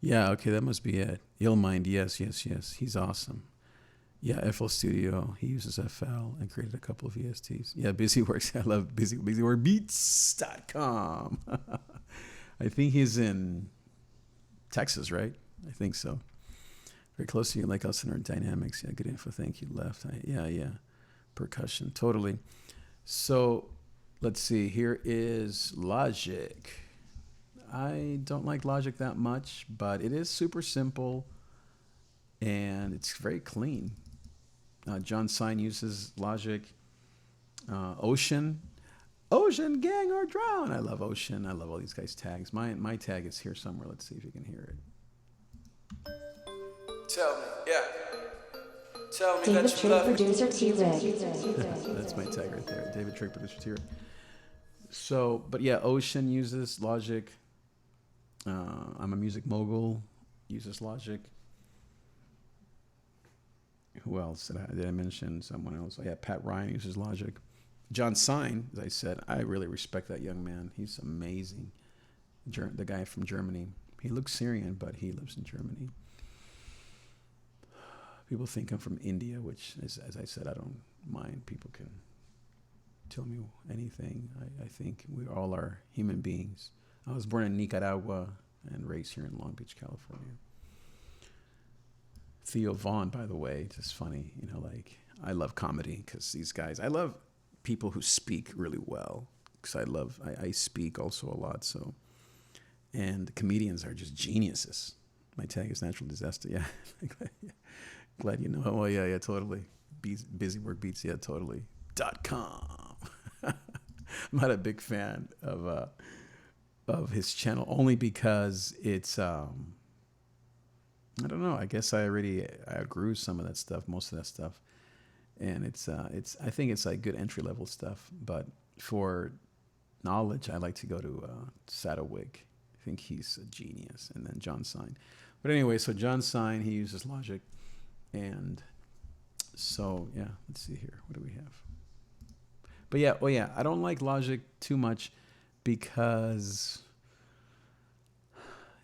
A: Yeah, okay, that must be it. Ill Mind, yes. He's awesome. Yeah, FL Studio, he uses FL and created a couple of VSTs. Yeah, BusyWorks, I love BusyWorkBeats.com. I think he's in Texas, right? I think so. Very close to you, Lake Elsinore Dynamics. Yeah, good info, thank you. Left, yeah. Percussion, totally. So, let's see, here is Logic. I don't like Logic that much, but it is super simple and it's very clean. John Sine uses Logic. Ocean Gang or Drown. I love Ocean. I love all these guys' tags. My tag is here somewhere. Let's see if you can hear it.
C: Tell me, yeah. Tell me
B: David
C: that you
B: Trig,
C: love me.
B: producer T-Rig.
A: That's my tag right there. David Trig, producer T-Rig. So, but yeah, Ocean uses Logic. I'm a Music Mogul, uses Logic. Who else did I mention? Someone else. Oh, yeah, Pat Ryan uses Logic. John Sine, as I said, I really respect that young man. He's amazing. The guy from Germany. He looks Syrian, but he lives in Germany. People think I'm from India, which is, as I said, I don't mind. People can tell me anything. I think we all are human beings. I was born in Nicaragua and raised here in Long Beach, California. Theo Vaughn, by the way, just funny, like I love comedy because these guys, I love people who speak really well because I speak also a lot. So, and comedians are just geniuses. My tag is natural disaster. Yeah. Glad you know. Oh, yeah, totally. Busy work beats. Yeah, totally. .com. I'm not a big fan of his channel only because it's, I don't know. I guess I outgrew some of that stuff, most of that stuff. And I think it's like good entry level stuff. But for knowledge, I like to go to Sadowik. I think he's a genius. And then John Sine. But anyway, so John Sine, he uses Logic. And so, yeah, let's see here. What do we have? But yeah, I don't like Logic too much because,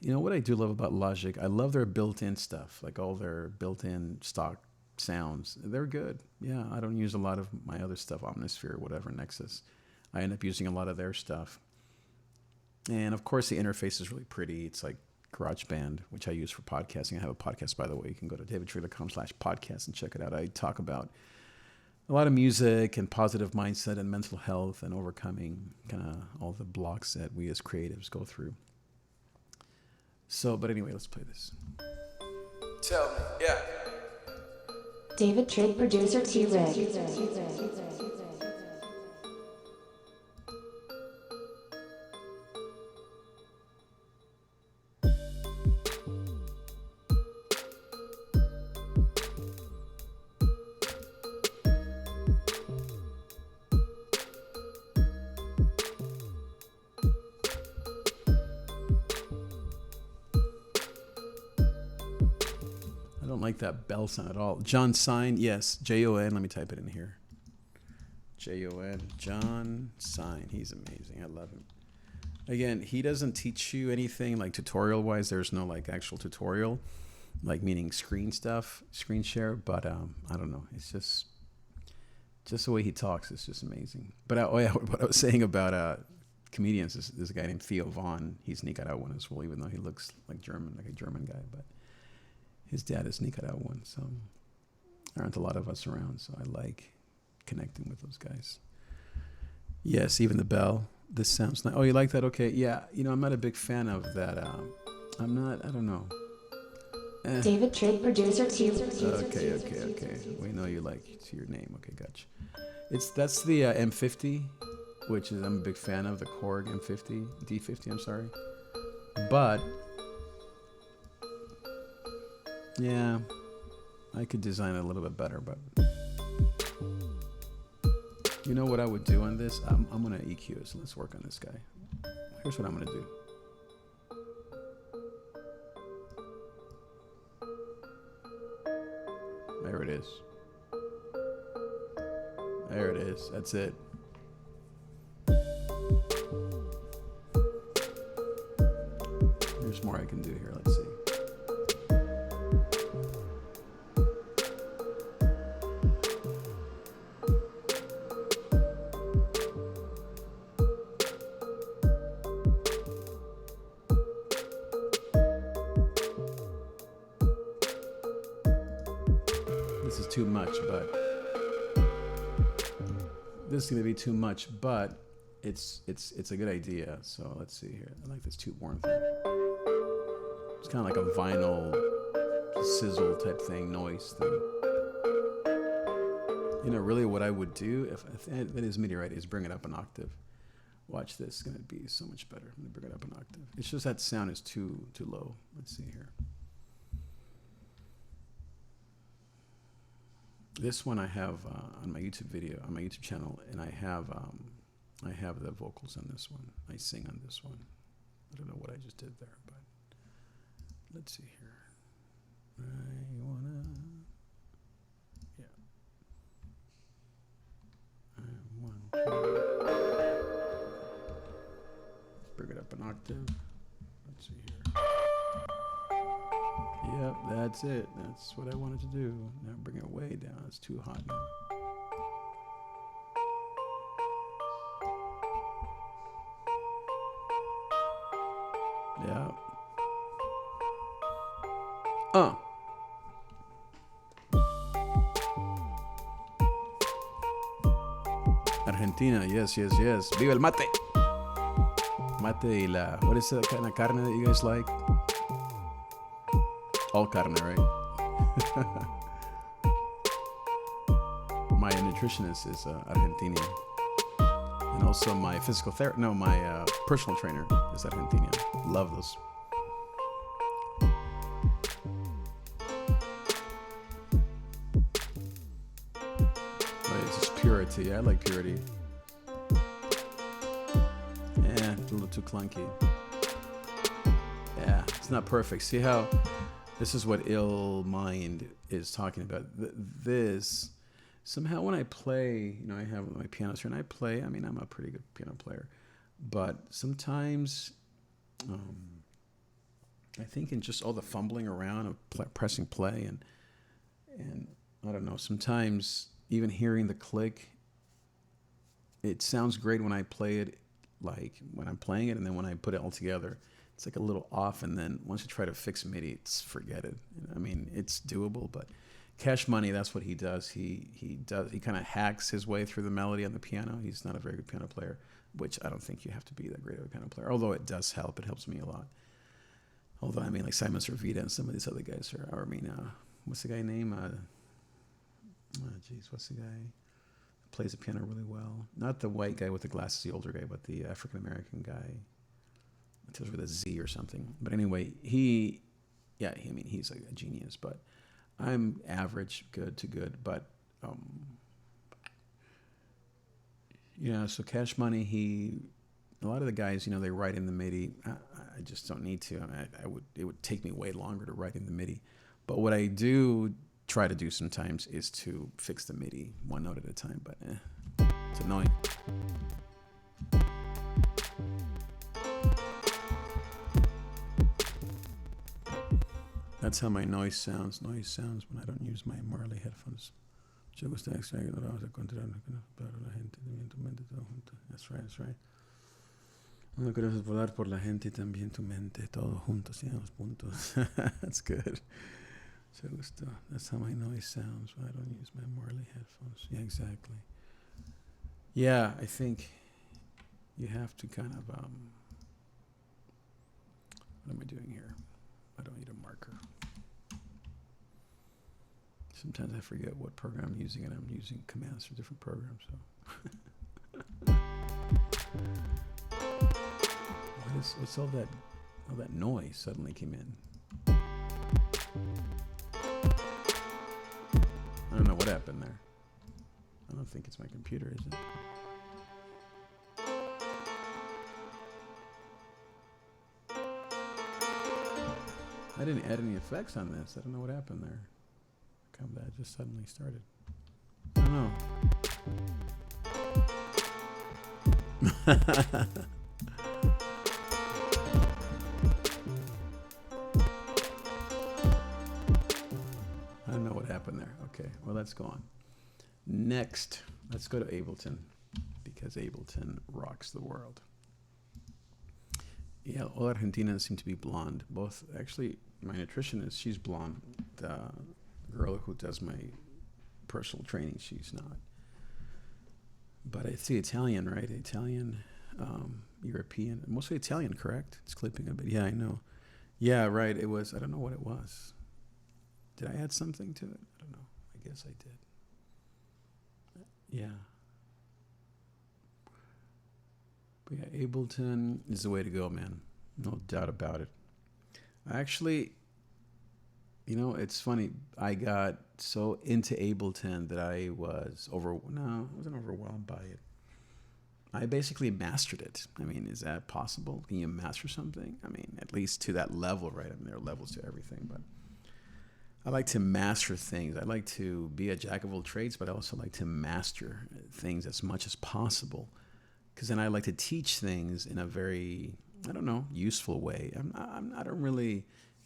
A: what I do love about Logic, I love their built-in stuff, like all their built-in stock sounds. They're good. Yeah, I don't use a lot of my other stuff, Omnisphere, whatever, Nexus. I end up using a lot of their stuff. And of course, the interface is really pretty. It's like GarageBand, which I use for podcasting. I have a podcast, by the way. You can go to davidtree.com/podcast and check it out. I talk about a lot of music and positive mindset and mental health and overcoming kind of all the blocks that we as creatives go through. So, but anyway, let's play this.
C: Tell me, yeah.
B: David Trig, producer T-Rig.
A: I don't like that bell sound at all. John Sine, yes, Jon. Let me type it in here. Jon, John Sine. He's amazing. I love him. Again, he doesn't teach you anything like tutorial wise. There's no like actual tutorial, like meaning screen share. But I don't know. It's just the way he talks. It's just amazing. But what I was saying about comedians is there's a guy named Theo Vaughn. He's Nicaraguan as well, even though he looks like German, like a German guy. But his dad is Nicaraguan, so there aren't a lot of us around. So I like connecting with those guys. Yes, even the bell. This sounds nice. Oh, you like that? Okay, yeah. I'm not a big fan of that. I don't know.
B: David Trig, producer T-Rig.
A: Okay. We know you like your name. Okay, gotcha. That's the M50, which is I'm a big fan of, the Korg M50, D50, I'm sorry. But yeah, I could design it a little bit better, but you know what I would do on this? I'm going to EQ it, so let's work on this guy. Here's what I'm going to do. There it is. There it is. That's it. There's more I can do here. Let's see. This is too much, but this is going to be too much, but it's a good idea. So let's see here. I like this tube worn thing. It's kind of like a vinyl sizzle type thing, noise thing. Really what I would do if that is MIDI right is bring it up an octave. Watch this. It's going to be so much better. I'm going to bring it up an octave. It's just that sound is too low. Let's see here. This one I have on my YouTube video, on my YouTube channel, and I have the vocals on this one. I sing on this one. I don't know what I just did there, but let's see here. Bring it up an octave. Let's see here. Yep, that's it. That's what I wanted to do. Now bring it way down. It's too hot now. Yeah. Argentina, yes, yes, yes. Viva el mate. Mate y la. What is that kind of carne that you guys like? All carne, right? My nutritionist is Argentinian. And also my physical therapist, no, my personal trainer is Argentinian. Love those. It's just purity. I like purity. Yeah, it's a little too clunky. Yeah, it's not perfect. See how this is what ill mind is talking about. This somehow when I play, I have my piano here and I play. I mean, I'm a pretty good piano player, but sometimes I think in just all the fumbling around of pressing play and I don't know. Sometimes even hearing the click, it sounds great when I play it, like when I'm playing it, and then when I put it all together, it's like a little off. And then once you try to fix MIDI, forget it. I mean, it's doable, but Cash Money, that's what he does. He kind of hacks his way through the melody on the piano. He's not a very good piano player, which I don't think you have to be that great of a piano player, although it does help. It helps me a lot. Although, I mean, like Simon Servita and some of these other guys what's the guy name? What's the guy who plays the piano really well? Not the white guy with the glasses, the older guy, but the African-American guy. It was with a Z or something. But anyway, he's like a genius, but I'm average, good to good. But, so Cash Money, a lot of the guys, they write in the MIDI. I just don't need to. I mean, it would take me way longer to write in the MIDI. But what I do try to do sometimes is to fix the MIDI one note at a time, but it's annoying. That's how my noise sounds. Noise sounds when I don't use my Marley headphones. That's right. No quieres volar por la gente y también tu mente, todos juntos y ambos puntos. That's good. That's how my noise sounds when I don't use my Marley headphones. Yeah, exactly. Yeah, I think you have to kind of, what am I doing here? I don't need a marker. Sometimes I forget what program I'm using, and I'm using commands for different programs. So, what's all that? All that noise suddenly came in. I don't know what happened there. I don't think it's my computer, is it? I didn't add any effects on this. I don't know what happened there. How come that just suddenly started? I don't know. I don't know what happened there. Okay, well, let's go on. Next, let's go to Ableton, because Ableton rocks the world. Yeah, all Argentinians seem to be blonde. Both, actually, my nutritionist, she's blonde. The girl who does my personal training, she's not. But it's the Italian, right? Italian, European, mostly Italian, correct? It's clipping a bit. Yeah, I know. Yeah, right. It was, I don't know what it was. Did I add something to it? I don't know. I guess I did. Yeah. But yeah, Ableton is the way to go, man. No doubt about it. Actually, it's funny. I got so into Ableton that I wasn't overwhelmed by it. I basically mastered it. I mean, is that possible? Can you master something? I mean, at least to that level, right? I mean, there are levels to everything, but I like to master things. I like to be a jack of all trades, but I also like to master things as much as possible. Because then I like to teach things in a very, useful way. I don't really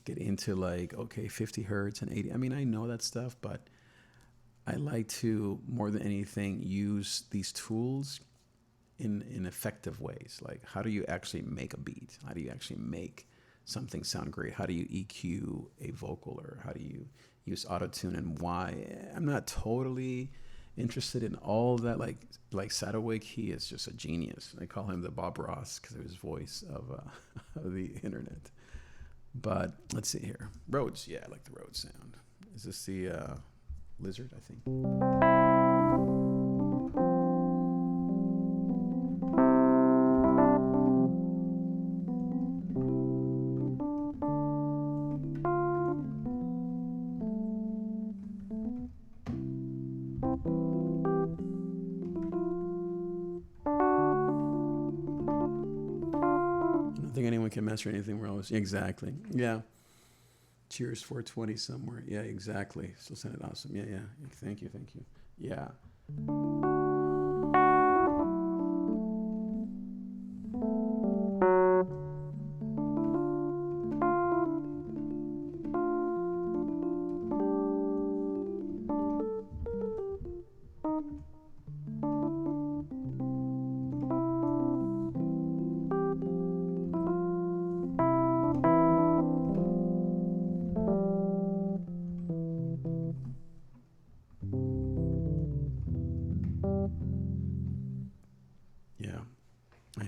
A: get into like, okay, 50 hertz and 80. I mean, I know that stuff, but I like to, more than anything, use these tools in effective ways. Like, how do you actually make a beat? How do you actually make something sound great? How do you EQ a vocal, or how do you use autotune, and why? I'm not totally interested in all of that. Like Satterwig, he is just a genius. I call him the Bob Ross because of his voice of the internet. But let's see here. Rhodes, yeah, I like the Rhodes sound. Is this the Lizard, I think? I don't think anyone can master anything else. Exactly. Yeah. Cheers 420 somewhere. Yeah, exactly. Still sounded awesome. Yeah, yeah. Thank you. Yeah.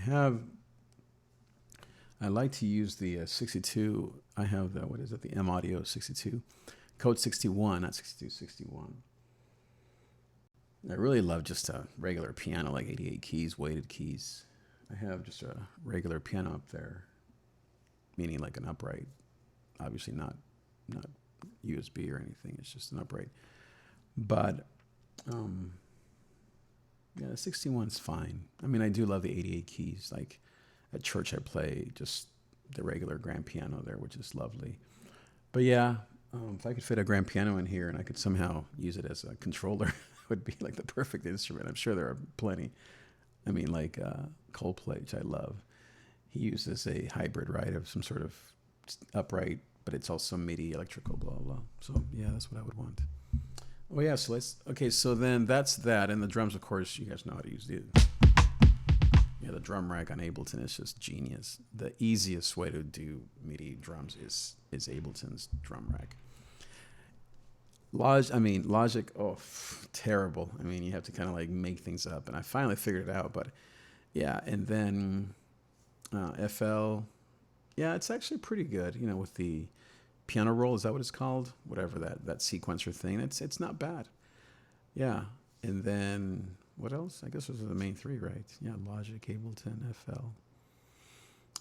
A: Yeah. I like to use the 62. I have the, what is it? The M Audio 62. Code 61, not 62, 61. I really love just a regular piano, like 88 keys, weighted keys. I have just a regular piano up there, meaning like an upright. Obviously not USB or anything. It's just an upright. But yeah, the 61's fine. I mean, I do love the 88 keys. Like at church, I play just the regular grand piano there, which is lovely. But yeah, if I could fit a grand piano in here and I could somehow use it as a controller, it would be like the perfect instrument. I'm sure there are plenty. I mean, like Coldplay, which I love. He uses a hybrid, right, of some sort of upright, but it's also MIDI, electrical, blah, blah. So yeah, that's what I would want. Oh yeah, so so then that's that. And the drums, of course, you guys know how to use the drum rack on Ableton is just genius. The easiest way to do MIDI drums is Ableton's drum rack. Logic, terrible. I mean, you have to kind of like make things up, and I finally figured it out, but yeah, and then FL, yeah, it's actually pretty good, with the piano roll, is that what it's called? Whatever that sequencer thing, it's not bad. Yeah, and then what else? I guess those are the main three, right? Yeah, Logic, Ableton, FL.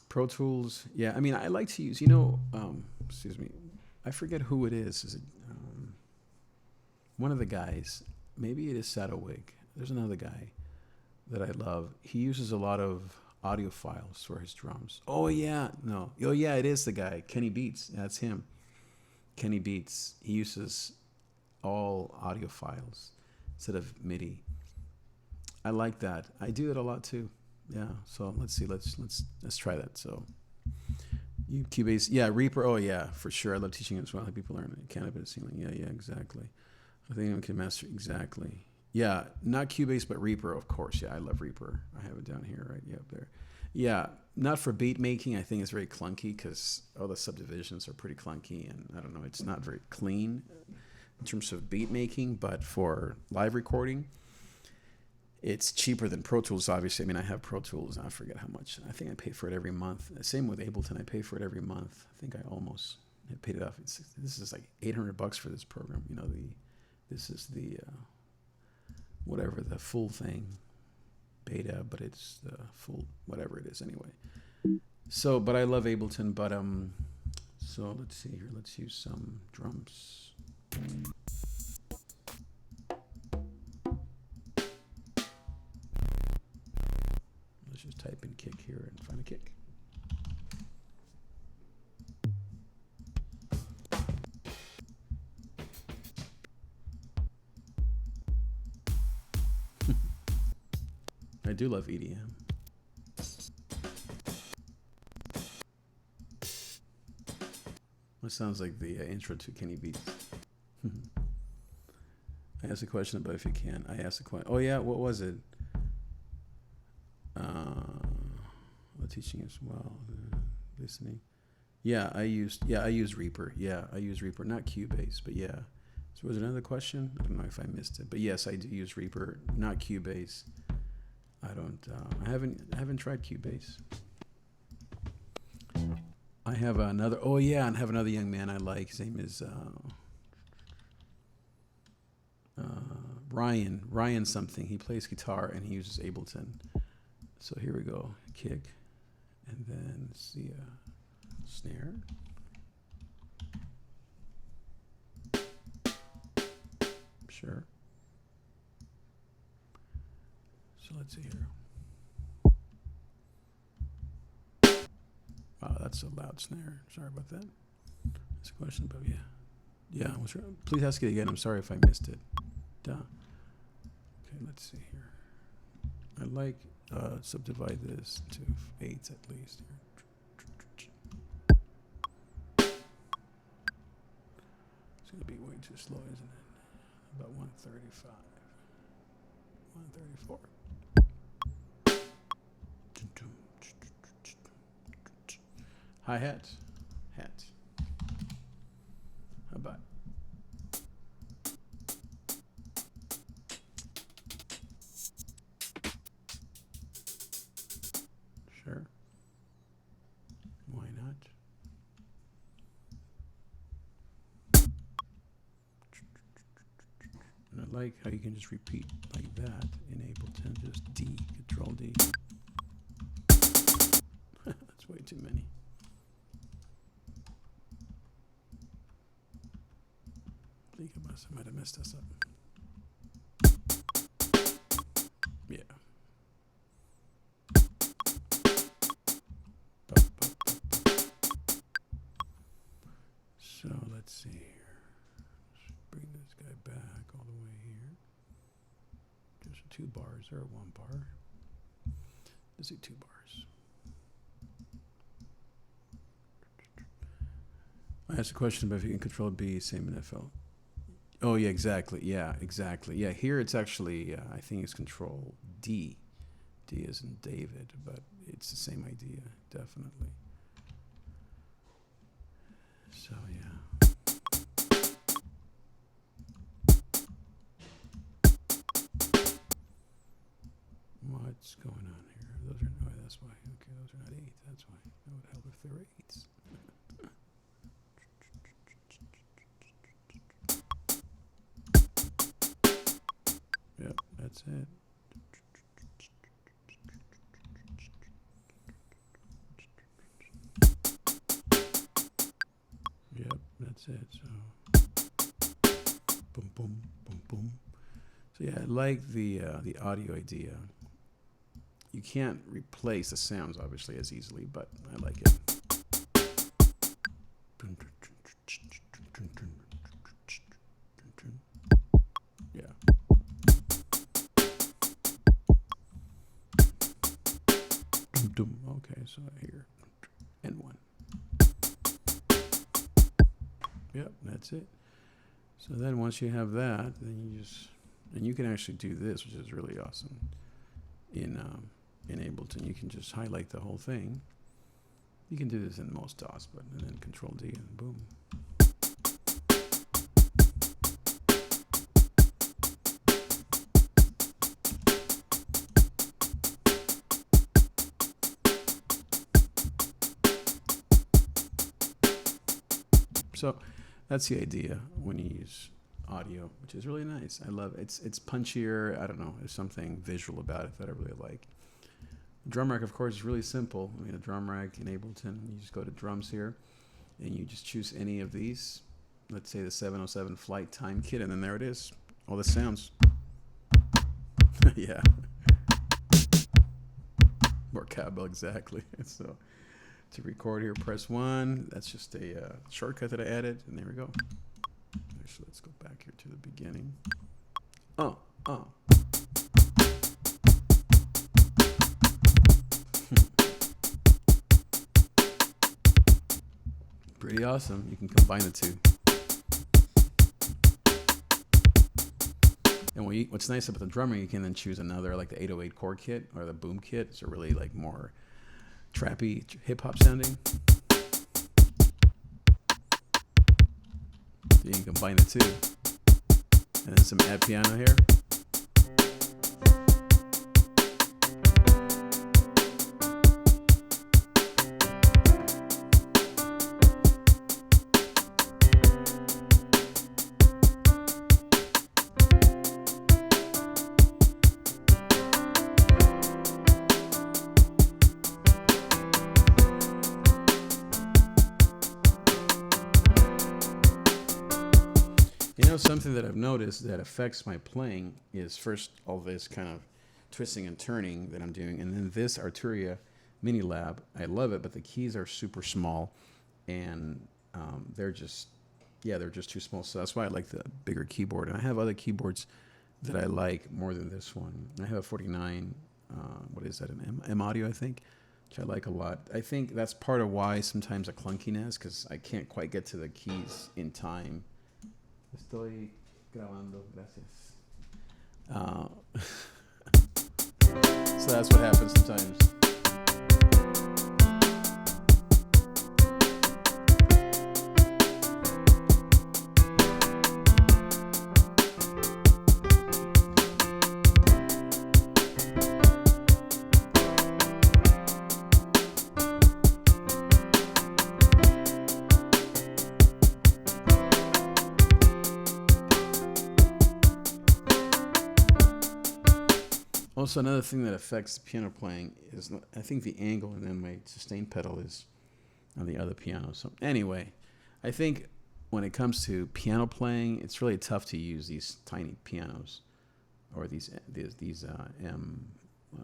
A: Pro Tools, yeah, I mean, I like to use, excuse me, I forget who it is. Is it one of the guys? Maybe it is Satterwig. There's another guy that I love. He uses a lot of audio files for his drums. Oh yeah, it is the guy, Kenny Beats. Yeah, that's him. Kenny Beats. He uses all audio files instead of MIDI. I like that. I do it a lot too. Yeah. So let's see. Let's try that. So Cubase. Yeah, Reaper. Oh yeah, for sure. I love teaching it as well. How people learn cannabis healing. Yeah, exactly. I think I can master exactly. Yeah, not Cubase, but Reaper, of course. Yeah, I love Reaper. I have it down here, right? Yeah, up there. Yeah, not for beat making. I think it's very clunky because all the subdivisions are pretty clunky, and I don't know, it's not very clean in terms of beat making. But for live recording, it's cheaper than Pro Tools, obviously. I mean, I have Pro Tools, and I forget how much. I think I pay for it every month. Same with Ableton. I pay for it every month. I think I almost paid it off. This is like $800 for this program. This is the whatever, the full thing, beta, but it's the full, whatever it is anyway. So, but I love Ableton, but so let's see here. Let's use some drums. Let's just type in kick here and find a kick. I do love EDM. That sounds like the intro to Kenny Beats. I asked a question about if you can. I asked a question. Oh yeah, what was it? Teaching as well, listening. Yeah, I used Reaper. Yeah, I use Reaper, not Cubase, but yeah. So was there another question? I don't know if I missed it, but yes, I do use Reaper, not Cubase. I don't. I haven't tried Cubase. I have another. Oh yeah, and I have another young man I like. His name is Ryan something. He plays guitar and he uses Ableton. So here we go. Kick, and then see a snare. Sure. So let's see here. Wow, that's a loud snare. Sorry about that. That's a question, but yeah. Yeah, please ask it again. I'm sorry if I missed it. Duh. Okay, let's see here. I like subdivide this to 8s at least. It's going to be way too slow, isn't it? About 135. 134. Hi-hat. Hat. How about? Sure. Why not? And I like how you can just repeat like that in Ableton, just D, Control D. That's way too many. I think I might have messed this up. Yeah. So let's see here. Let's bring this guy back all the way here. Just 2 bars or 1 bar. Let's do 2 bars. I asked a question about if you can control B, same in FL. Oh yeah, exactly. Yeah, exactly. Yeah, here it's actually I think it's control D. D as in David, but it's the same idea, definitely. So yeah. What's going on here? Those are that's why. Okay, those are not 8. That's why. That would help if they were 8s. Yep, that's it. Yep, that's it. So, boom, boom, boom, boom. So yeah, I like the audio idea. You can't replace the sounds obviously as easily, but I like it. Yeah. Okay, so here, N1. Yep, that's it. So then once you have that, then you can actually do this, which is really awesome. In Ableton, you can just highlight the whole thing. You can do this in most DAWs, and then Control D and boom. So that's the idea when you use audio, which is really nice. I love it. It's punchier. I don't know. There's something visual about it that I really like. The drum rack, of course, is really simple. I mean, a drum rack in Ableton, you just go to drums here, and you just choose any of these. Let's say the 707 Flight Time Kit, and then there it is. All the sounds. Yeah. More cowbell, exactly. So to record here, press 1. That's just a shortcut that I added, and there we go. Actually, let's go back here to the beginning. Pretty awesome. You can combine the two. And what's nice about the drummer, you can then choose another, like the 808 chord kit or the boom kit. It's a really like more trappy hip hop sounding. So you can combine the two. And then some add piano here. Something that I've noticed that affects my playing is first all this kind of twisting and turning that I'm doing, and then this Arturia Mini Lab. I love it, but the keys are super small, and they're just too small. So that's why I like the bigger keyboard. And I have other keyboards that I like more than this one. I have a 49. What is that? An M Audio, I think, which I like a lot. I think that's part of why sometimes a clunkiness, because I can't quite get to the keys in time. Estoy grabando, gracias. So that's what happens sometimes. Also, another thing that affects piano playing is, I think, the angle, and then my sustain pedal is on the other piano. So anyway, I think when it comes to piano playing, it's really tough to use these tiny pianos or these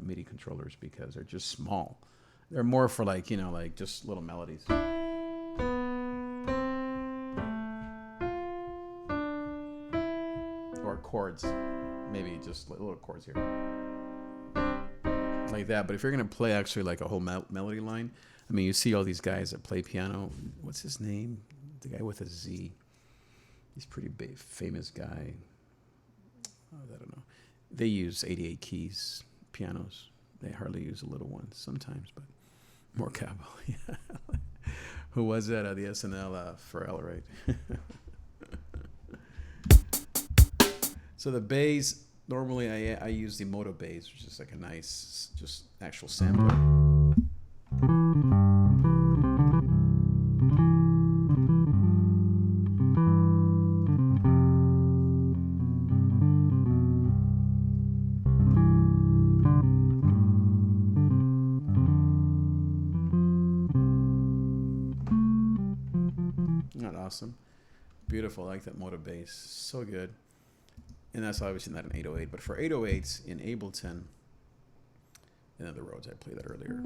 A: MIDI controllers, because they're just small. They're more for like just little melodies. Or chords. Maybe just little chords here. Like that. But if you're going to play actually like a whole melody line, I mean, you see all these guys that play piano. What's his name? The guy with a Z. He's a pretty big, famous guy. I don't know. They use 88 keys pianos. They hardly use a little one sometimes, but more capo. Yeah. Who was that? The SNL Pharrell, right? So the bass, normally I use the Moto bass, which is like a nice, just actual sampler. Not awesome. Beautiful. I like that Moto bass. So good. And that's obviously not an 808, but for 808s in Ableton, and then the Rhodes, I played that earlier.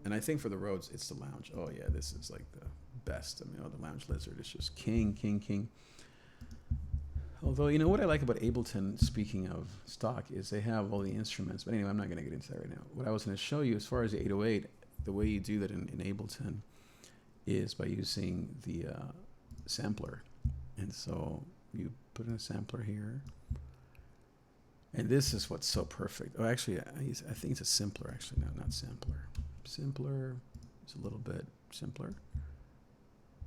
A: And I think for the Rhodes, it's the Lounge. Oh yeah, this is like the best. I mean, the Lounge Lizard is just king. Although, you know what I like about Ableton, speaking of stock, is they have all the instruments. But anyway, I'm not going to get into that right now. What I was going to show you, as far as the 808, the way you do that in Ableton is by using the sampler. And so you put in a sampler here. And this is what's so perfect. Oh, actually, I think it's a simpler, actually. No, not sampler. Simpler. It's a little bit simpler.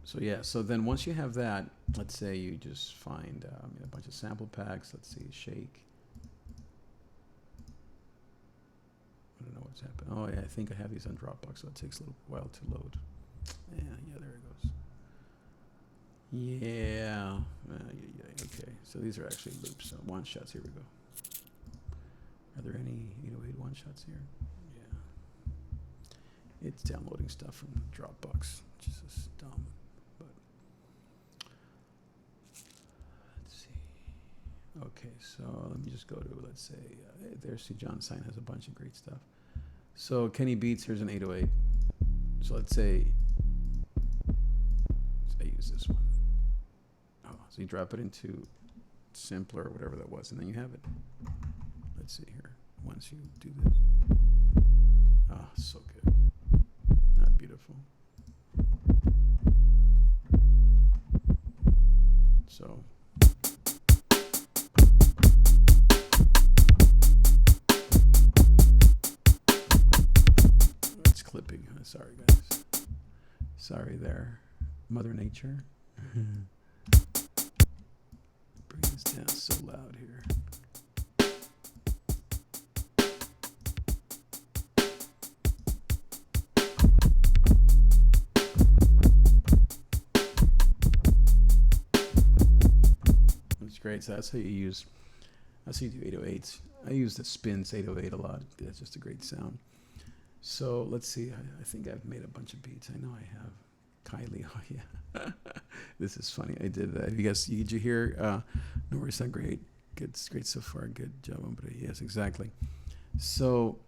A: So, yeah. So then once you have that, let's say you just find a bunch of sample packs. Let's see, shake. I don't know what's happening. Oh, yeah, I think I have these on Dropbox, so it takes a little while to load. Yeah, there it goes. Yeah. Okay. So these are actually loops. So one shots. Here we go. Are there any 808 one shots here? Yeah. It's downloading stuff from Dropbox, which is just dumb. But let's see. Okay, so let me just go to, let's say, there's John Sign has a bunch of great stuff. So Kenny Beats, here's an 808. So let's say I use this one. Oh, so you drop it into Simpler or whatever that was, and then you have it. Let's see here. Once you do this. Ah, so good. Not beautiful. So it's clipping. Sorry, guys. Sorry there, Mother Nature. Bring this down so loud here. That's great. So that's how you do 808s. I use the Spins 808 a lot. That's just a great sound. So let's see. I think I've made a bunch of beats. I know I have. Kylie, oh yeah. This is funny. I did that. Did you hear? No worries, not great. Good, great so far. Good job, but yes, exactly. So,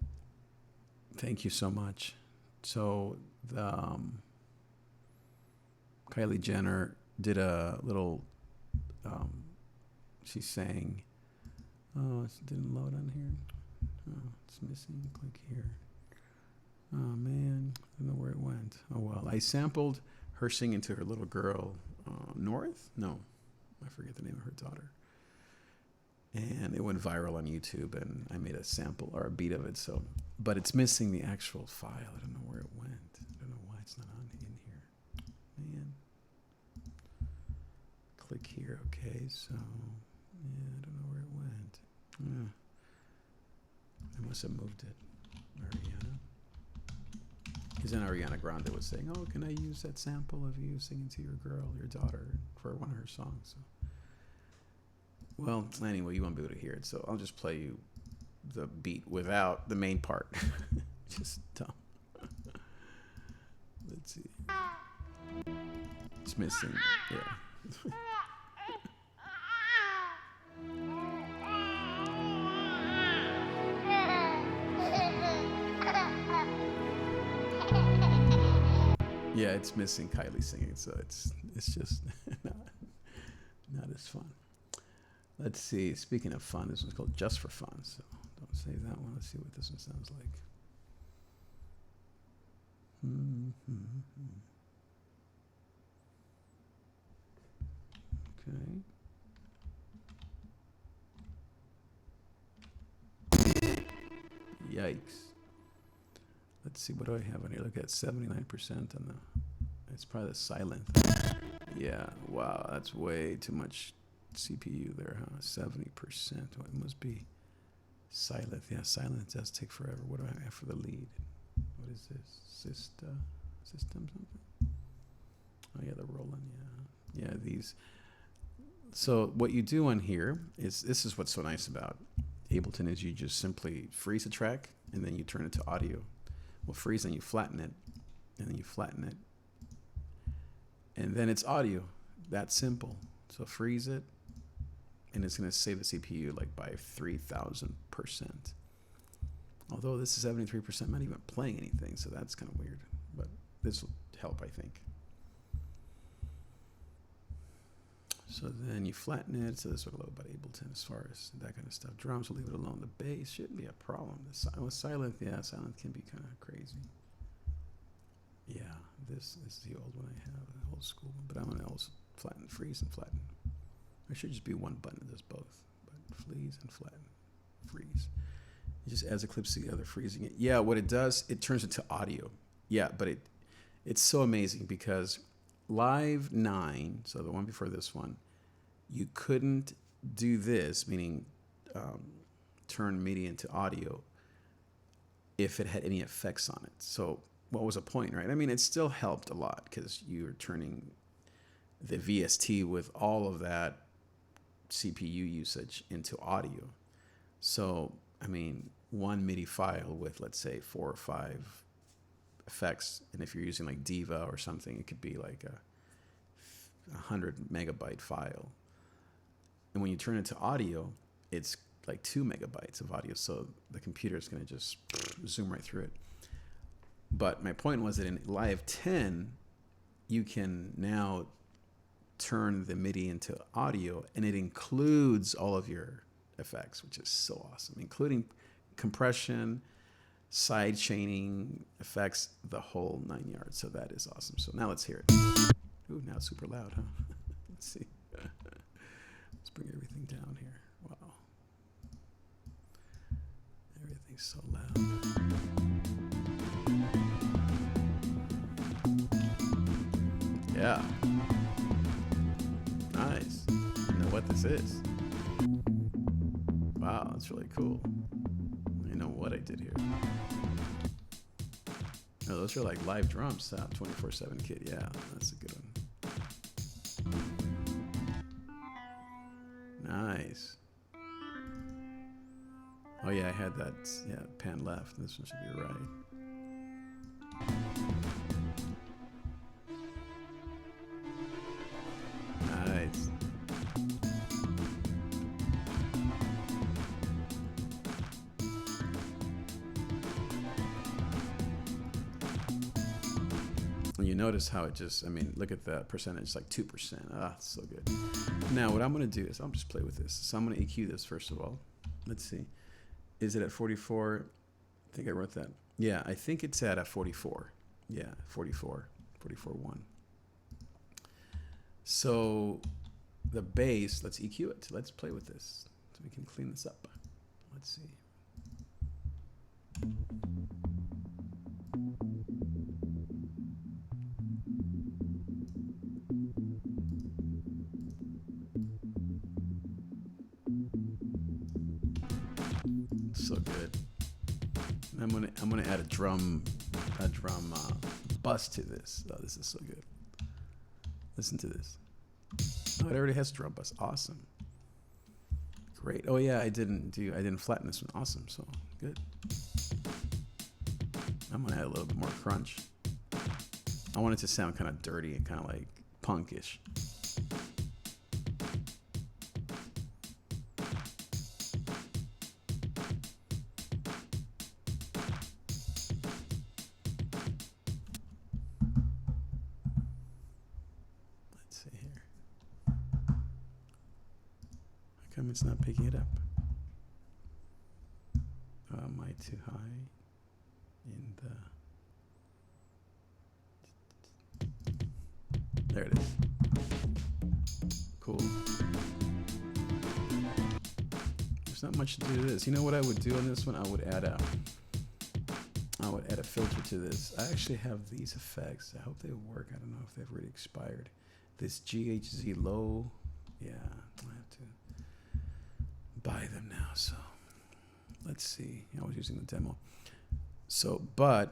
A: thank you so much. So the Kylie Jenner did a little. She sang. Oh, it didn't load on here. Oh, it's missing. Click here. Oh man, I don't know where it went. Oh well, I sampled her singing to her little girl, North? No, I forget the name of her daughter. And it went viral on YouTube, and I made a sample or a beat of it. So, but it's missing the actual file. I don't know where it went. I don't know why it's not on in here. Man, click here. Okay, so yeah, I don't know where it went. I must have moved it. Ariana. Because then Ariana Grande was saying, "Oh, can I use that sample of you singing to your girl, your daughter, for one of her songs?" So, well, anyway, you won't be able to hear it, so I'll just play you the beat without the main part. Just dumb. Let's see. It's missing. Yeah. Yeah, it's missing Kylie singing, so it's just not as fun. Let's see. Speaking of fun, this one's called Just for Fun, so don't say that one. Let's see what this one sounds like. Okay. Yikes. Let's see, what do I have on here? Look at 79% on the. It's probably the silent. Yeah, wow, that's way too much CPU there, huh? 70%. Well, it must be silent. Yeah, silent does take forever. What do I have for the lead? What is this? System something? Oh yeah, the Roland. Yeah, these. So what you do on here is, this is what's so nice about Ableton, is you just simply freeze the track and then you turn it to audio. Well, freeze, and you flatten it, and then you flatten it, and then it's audio. That simple. So freeze it, and it's going to save the CPU like by 3,000%. Although this is 73%, not even playing anything, so that's kind of weird. But this will help, I think. So then you flatten it. So this is what I love about Ableton as far as that kind of stuff. Drums, will leave it alone. The bass shouldn't be a problem. With silent, yeah, silent can be kind of crazy. Yeah, this is the old one I have, the old school one. But I'm going to also flatten, freeze, and flatten. There should just be one button that does both. But freeze and flatten, freeze. It just adds a clip together, freezing it. Yeah, what it does, it turns it to audio. Yeah, but it's so amazing because Live 9, so the one before this one, you couldn't do this, meaning turn MIDI into audio, if it had any effects on it. So what was the point, right? I mean, it still helped a lot because you're turning the VST with all of that CPU usage into audio. So, I mean, one MIDI file with, let's say, 4 or 5 effects, and if you're using like Diva or something, it could be like a 100 megabyte file. And when you turn it to audio, it's like 2 megabytes of audio, so the computer is going to just zoom right through it. But my point was that in Live 10, you can now turn the MIDI into audio, and it includes all of your effects, which is so awesome, including compression, side chaining effects, the whole 9 yards. So that is awesome. So now let's hear it. Ooh, now it's super loud, huh? Let's see. bring everything down here. Wow. Everything's so loud. Yeah. Nice. I know what this is. Wow, that's really cool. I know what I did here. No, those are like live drums. 24/7 kit. Yeah, that's a good one. Nice. Oh yeah, I had that. Yeah, pan left. This one should be right. Nice. And you notice how it just, I mean, look at the percentage, like 2%. Ah, it's so good. Now, what I'm going to do is I'll just play with this. So I'm going to EQ this first of all. Let's see. Is it at 44? I think I wrote that. Yeah, I think it's at a 44. Yeah, 44. 44.1. So the bass, let's EQ it. Let's play with this so we can clean this up. Let's see. So good. And I'm gonna add a drum bus to this. Oh, this is so good. Listen to this. Oh, it already has drum bus. Awesome. Great. Oh yeah, I didn't flatten this one. Awesome. So good. I'm gonna add a little bit more crunch. I want it to sound kind of dirty and kind of like punkish. It's not picking it up. Am I too high in the... There it is. Cool. There's not much to do to this. You know what I would do on this one? I would add a filter to this. I actually have these effects. I hope they work. I don't know if they've already expired. This GHZ low. Yeah, I have to buy them now. So let's see. I was using the demo. So, but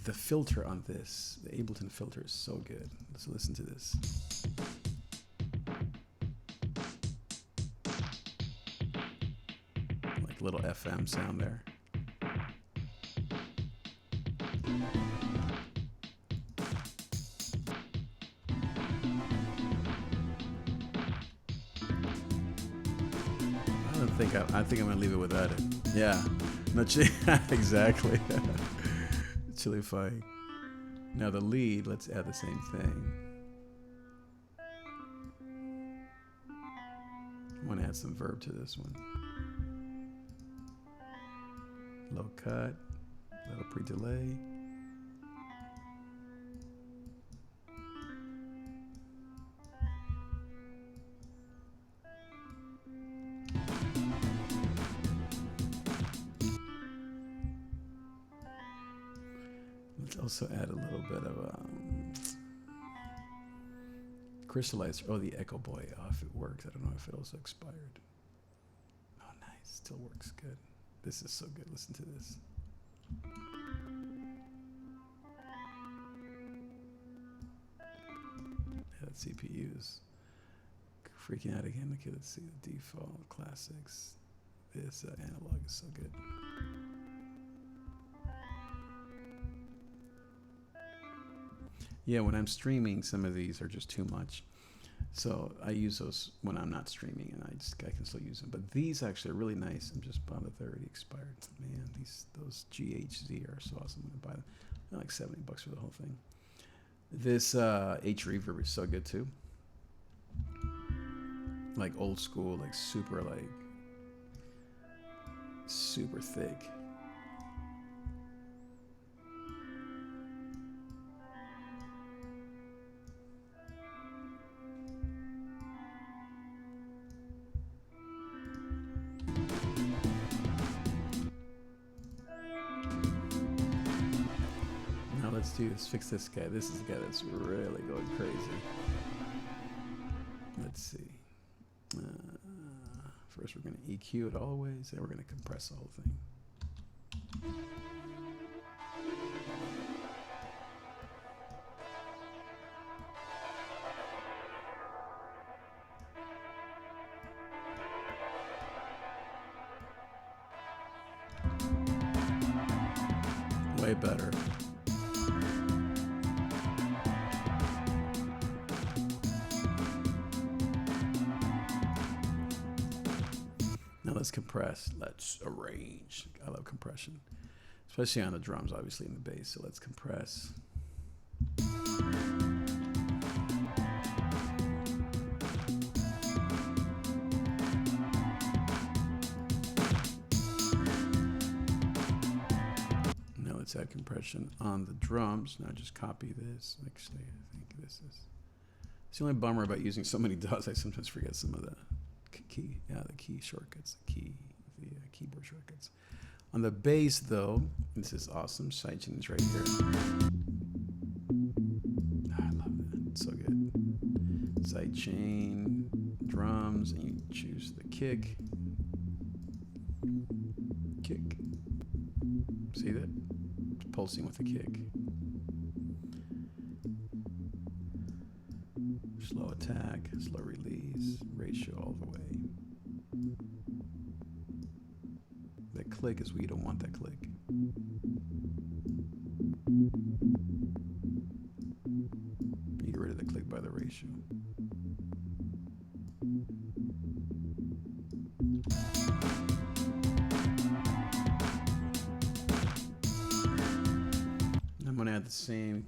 A: the filter on this, the Ableton filter is so good. Let's listen to this. Like a little FM sound there. I think I'm gonna leave it without it. Yeah, no, exactly. Chilifying. Now the lead, let's add the same thing. I want to add some verb to this one. Low cut, little pre-delay. Also add a little bit of crystallizer. Oh, the Echo Boy. Oh, if it works. I don't know if it also expired. Oh, nice. Still works good. This is so good. Listen to this. Yeah, that CPU's freaking out again. Okay, let's see the default classics. This analog is so good. Yeah, when I'm streaming, some of these are just too much. So I use those when I'm not streaming, and I can still use them. But these actually are really nice. I'm just bummed that they're already expired. Man, those GHZ are so awesome. I'm gonna buy them. They're like $70 for the whole thing. This H reverb is so good too. Like old school, like super thick. let's fix this guy. This is the guy that's really going crazy. Let's see. First, we're going to EQ it always, then we're going to compress the whole thing. Way better. Now let's compress. Let's arrange. I love compression, especially on the drums, obviously in the bass. So let's compress. Now let's add compression on the drums. Now just copy this. Actually, I think this is. It's the only bummer about using so many dots. I sometimes forget some of the key, the key shortcuts, the keyboard shortcuts. On the bass, though, this is awesome. Sidechain is right here. I love that. It's so good. Sidechain, drums, and you choose the kick. Kick. See that? It's pulsing with the kick. Slow attack, slow release, ratio all the way. That click is where you don't want that click. You get rid of the click by the ratio. I'm going to add the same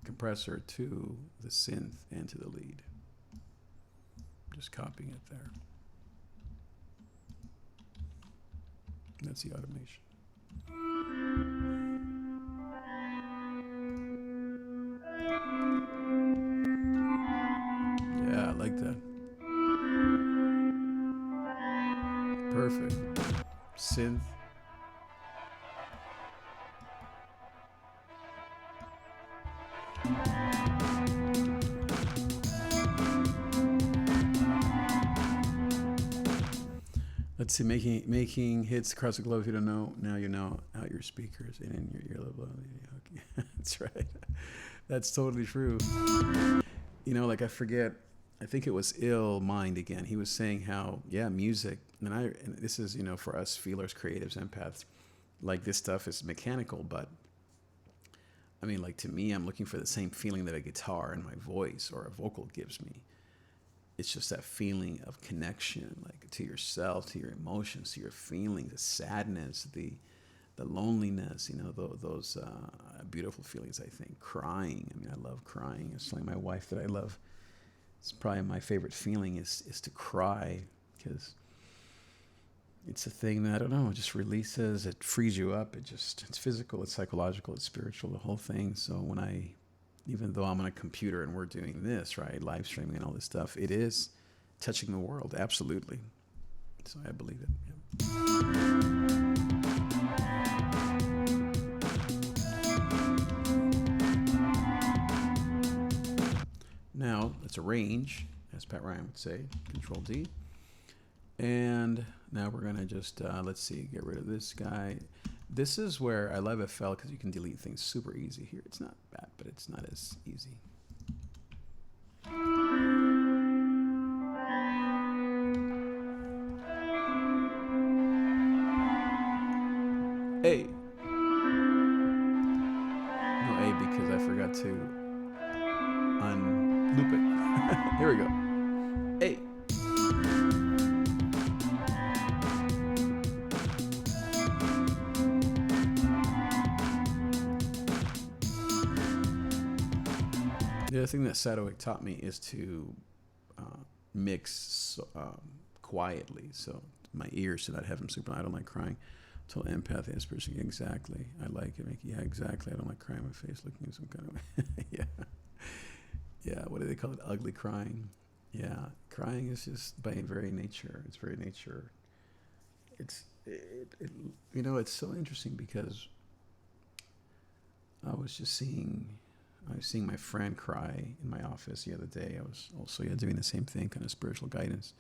A: compressor to the synth and to the lead. Just copying it there. That's the automation. Yeah, I like that. Perfect. Synth. Let's see, making hits across the globe. If you don't know, now you know, out your speakers and in your earlobe. Okay. That's right. That's totally true. You know, like I forget, I think it was Ill Mind again. He was saying how, music, and this is, for us feelers, creatives, empaths, like this stuff is mechanical, but I mean, like to me, I'm looking for the same feeling that a guitar and my voice or a vocal gives me. It's just that feeling of connection, like to yourself, to your emotions, to your feelings, the sadness, the loneliness, those beautiful feelings, I think. Crying. I mean, I love crying. It's like my wife that I love. It's probably my favorite feeling is to cry, because it's a thing that, I don't know, it just releases, it frees you up. It's physical, it's psychological, it's spiritual, the whole thing. So even though I'm on a computer and we're doing this, right, live streaming and all this stuff, it is touching the world, absolutely. So I believe it. Yeah. Now, let's arrange, as Pat Ryan would say, Control D. And now we're going to just, let's see, get rid of this guy. This is where I love FL because you can delete things super easy here. It's not bad, but it's not as easy. A. No A because I forgot to unloop it. Here we go. A. The other thing that Sadowik taught me is to mix quietly, so my ears should not have them super loud. I don't like crying. Told empath is person exactly. I like it. Exactly. I don't like crying. My face looking in some kind of way. Yeah. What do they call it? Ugly crying. Yeah, crying is just by very nature. It's very nature. It's so interesting because I was seeing my friend cry in my office the other day. I was also doing the same thing, kind of spiritual guidance.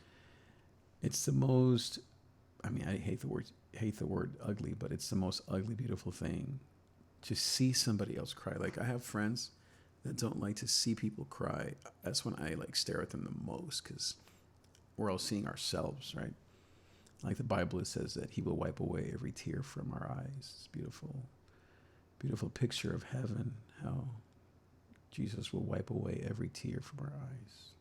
A: It's the most, I mean, I hate the word ugly, but it's the most ugly, beautiful thing to see somebody else cry. Like, I have friends that don't like to see people cry. That's when I like stare at them the most, because we're all seeing ourselves, right? Like the Bible, it says that he will wipe away every tear from our eyes. It's beautiful, beautiful picture of heaven, how Jesus will wipe away every tear from our eyes.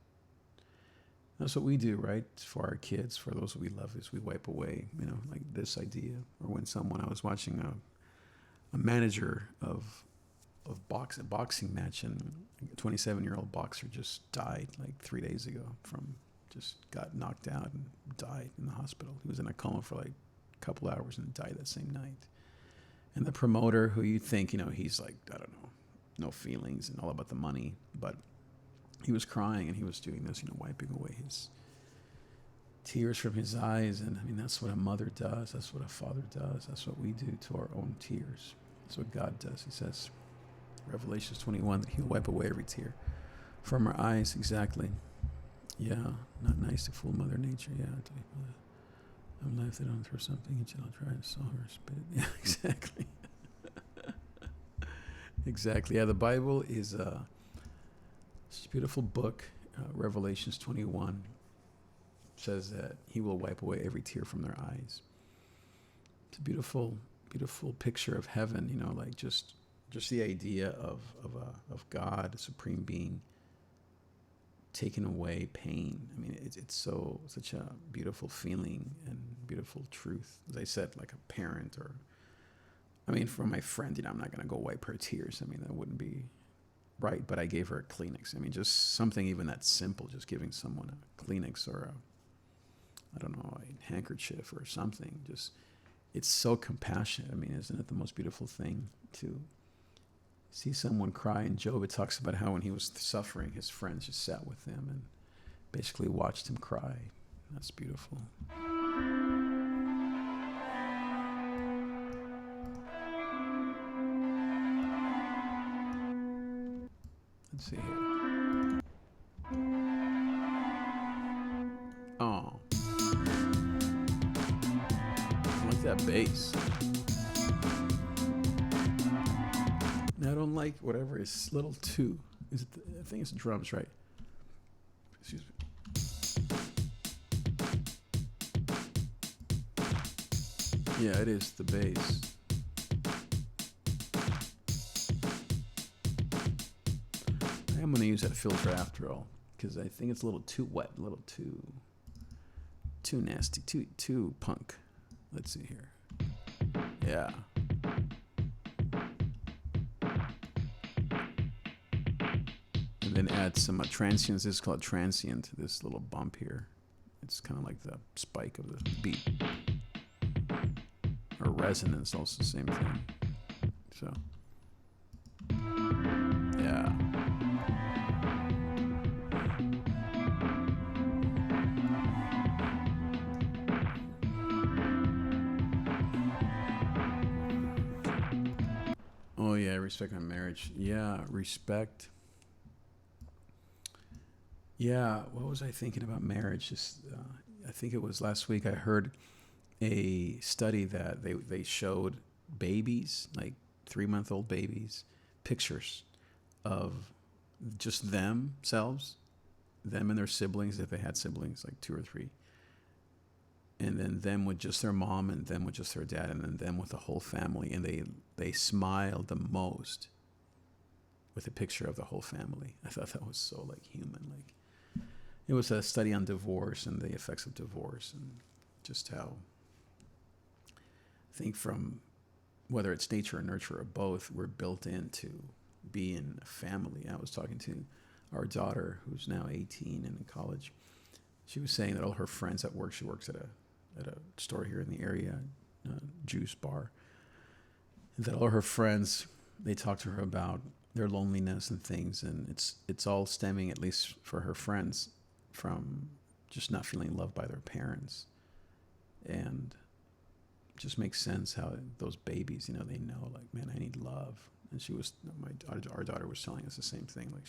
A: That's what we do, right? For our kids, for those we love, is we wipe away, like this idea. Or when I was watching a manager of a boxing match, and a 27-year-old boxer just died like 3 days ago just got knocked out and died in the hospital. He was in a coma for like a couple hours and died that same night. And the promoter, who you think, he's like, I don't know, no feelings and all about the money, but he was crying and he was doing this, wiping away his tears from his eyes. And I mean, that's what a mother does. That's what a father does. That's what we do to our own tears. That's what God does. He says, Revelations 21, that he'll wipe away every tear from our eyes. Exactly. Yeah, not nice to fool Mother Nature. Yeah, I'm life that don't throw something and she'll try to saw her spit it. Yeah, exactly. Exactly. Yeah, the Bible is it's a beautiful book. Revelations 21 says that he will wipe away every tear from their eyes. It's a beautiful, beautiful picture of heaven. Like just the idea of God, a supreme being, taking away pain. I mean, it's such a beautiful feeling and beautiful truth. As I said, like a parent, or, I mean, for my friend, I'm not going to go wipe her tears. I mean, that wouldn't be right. But I gave her a Kleenex. I mean, just something even that simple, just giving someone a Kleenex or a handkerchief or something. Just, it's so compassionate. I mean, isn't it the most beautiful thing to see someone cry? In Job, it talks about how when he was suffering, his friends just sat with him and basically watched him cry. That's beautiful. Let's see here. Oh, I like that bass. Now I don't like whatever is little two. Is it? I think it's drums, right? Excuse me. Yeah, it is the bass. I am going to use that filter after all, because I think it's a little too wet, a little too nasty, too punk. Let's see here. Yeah. And then add some transients. This is called transient, this little bump here. It's kind of like the spike of the beat. Or resonance, also the same thing. So, yeah. Oh yeah, respect my marriage. Yeah, respect. Yeah, what was I thinking about marriage? I think it was last week I heard a study that they showed babies, like 3-month-old babies, pictures of just themselves, them and their siblings, if they had siblings, like 2 or 3. And then them with just their mom, and them with just their dad, and then them with the whole family. And they smiled the most with a picture of the whole family. I thought that was so like human. Like, it was a study on divorce and the effects of divorce, and just how, I think, from whether it's nature or nurture or both, we're built into being a family. I was talking to our daughter, who's now 18 and in college. She was saying that all her friends at work, she works at a store here in the area, a juice bar, and that all her friends, they talk to her about their loneliness and things, and it's all stemming, at least for her friends, from just not feeling loved by their parents. And it just makes sense how those babies, they know, like, man, I need love. And our daughter was telling us the same thing. Like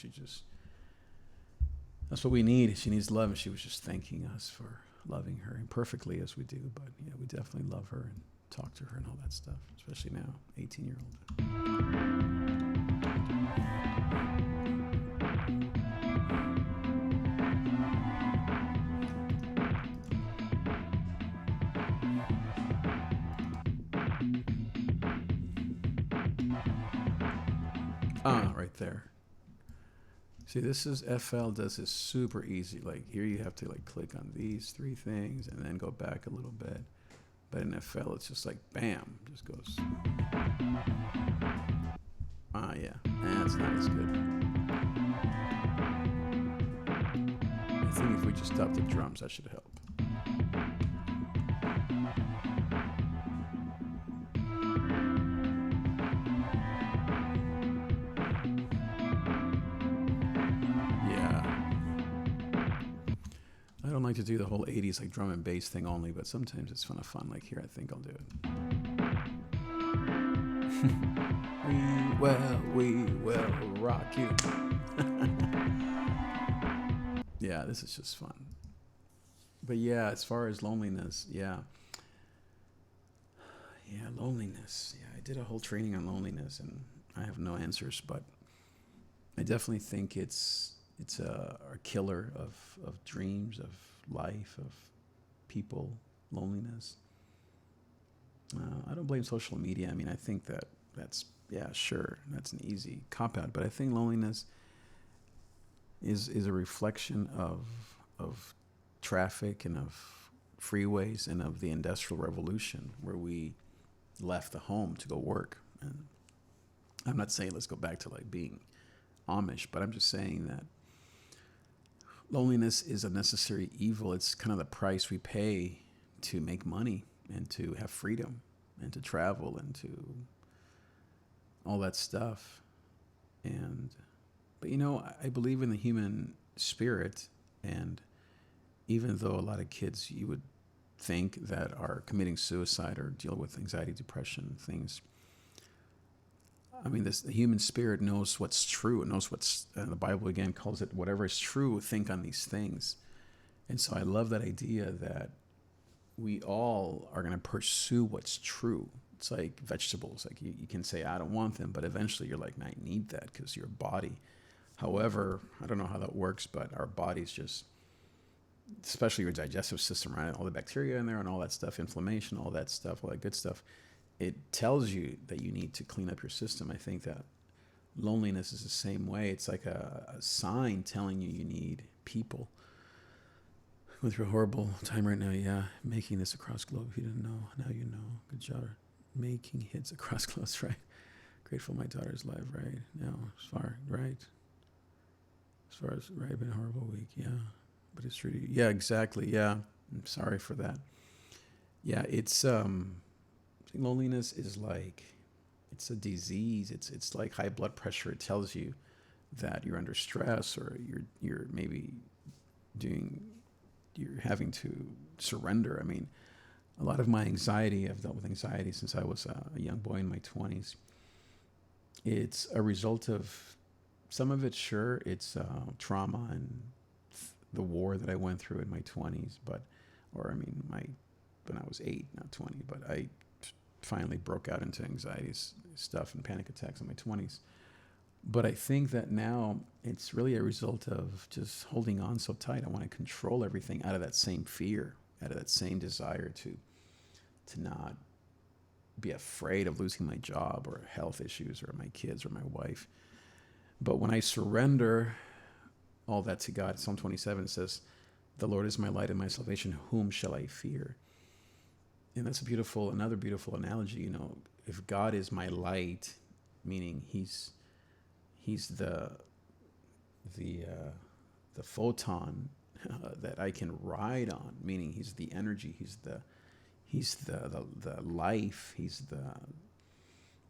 A: that's what we need. She needs love, and she was just thanking us for loving her imperfectly as we do. But yeah, we definitely love her and talk to her and all that stuff, especially now, 18-year-old. Right there. See, this is FL does this super easy. Like here you have to like click on these 3 things and then go back a little bit. But in FL it's just like bam, just goes. Yeah, that's not as good. I think if we just stop the drums, that should help. I don't like to do the whole 80s like drum and bass thing only, but sometimes it's kind of fun. Like here, I think I'll do it. we will rock you. Yeah, this is just fun. But yeah, as far as loneliness, loneliness. Yeah, I did a whole training on loneliness, and I have no answers, but I definitely think it's a killer of dreams, of life, of people, loneliness. I don't blame social media. I mean, I think that's sure, that's an easy cop-out, but I think loneliness is a reflection of traffic and of freeways and of the Industrial Revolution, where we left the home to go work. And I'm not saying let's go back to like being Amish, but I'm just saying that loneliness is a necessary evil. It's kind of the price we pay to make money and to have freedom and to travel and to all that stuff. But you know, I believe in the human spirit, and even though a lot of kids you would think that are committing suicide or deal with anxiety, depression, things, I mean, the human spirit knows what's true. It knows what's, the Bible again calls it, whatever is true, think on these things. And so I love that idea that we all are going to pursue what's true. It's like vegetables. Like you can say, I don't want them, but eventually you're like, I need that because your body. However, I don't know how that works, but our bodies just, especially your digestive system, right? All the bacteria in there and all that stuff, inflammation, all that stuff, all that good stuff. It tells you that you need to clean up your system. I think that loneliness is the same way. It's like a sign telling you need people. Going through a horrible time right now, yeah. Making this across globe. If you didn't know, now you know. Good job. Making hits across globes, right? Grateful my daughter's live, right? Now, as far, right? As far as, right, been a horrible week, yeah. But it's true. Yeah, exactly, yeah. I'm sorry for that. Yeah, it's, loneliness is like, it's a disease. It's like high blood pressure. It tells you that you're under stress, or you're maybe you're having to surrender. I mean, a lot of my anxiety, I've dealt with anxiety since I was a young boy in my 20s. It's a result of, some of it, sure, it's trauma and the war that I went through in my 20s, when I was 8, not 20, but I finally broke out into anxiety stuff and panic attacks in my 20s. But I think that now it's really a result of just holding on so tight. I want to control everything out of that same fear, out of that same desire to not be afraid of losing my job or health issues or my kids or my wife. But when I surrender all that to God, Psalm 27 says, the Lord is my light and my salvation, whom shall I fear? And that's another beautiful analogy. You know, if God is my light, meaning he's the photon that I can ride on, meaning he's the energy, he's the life, he's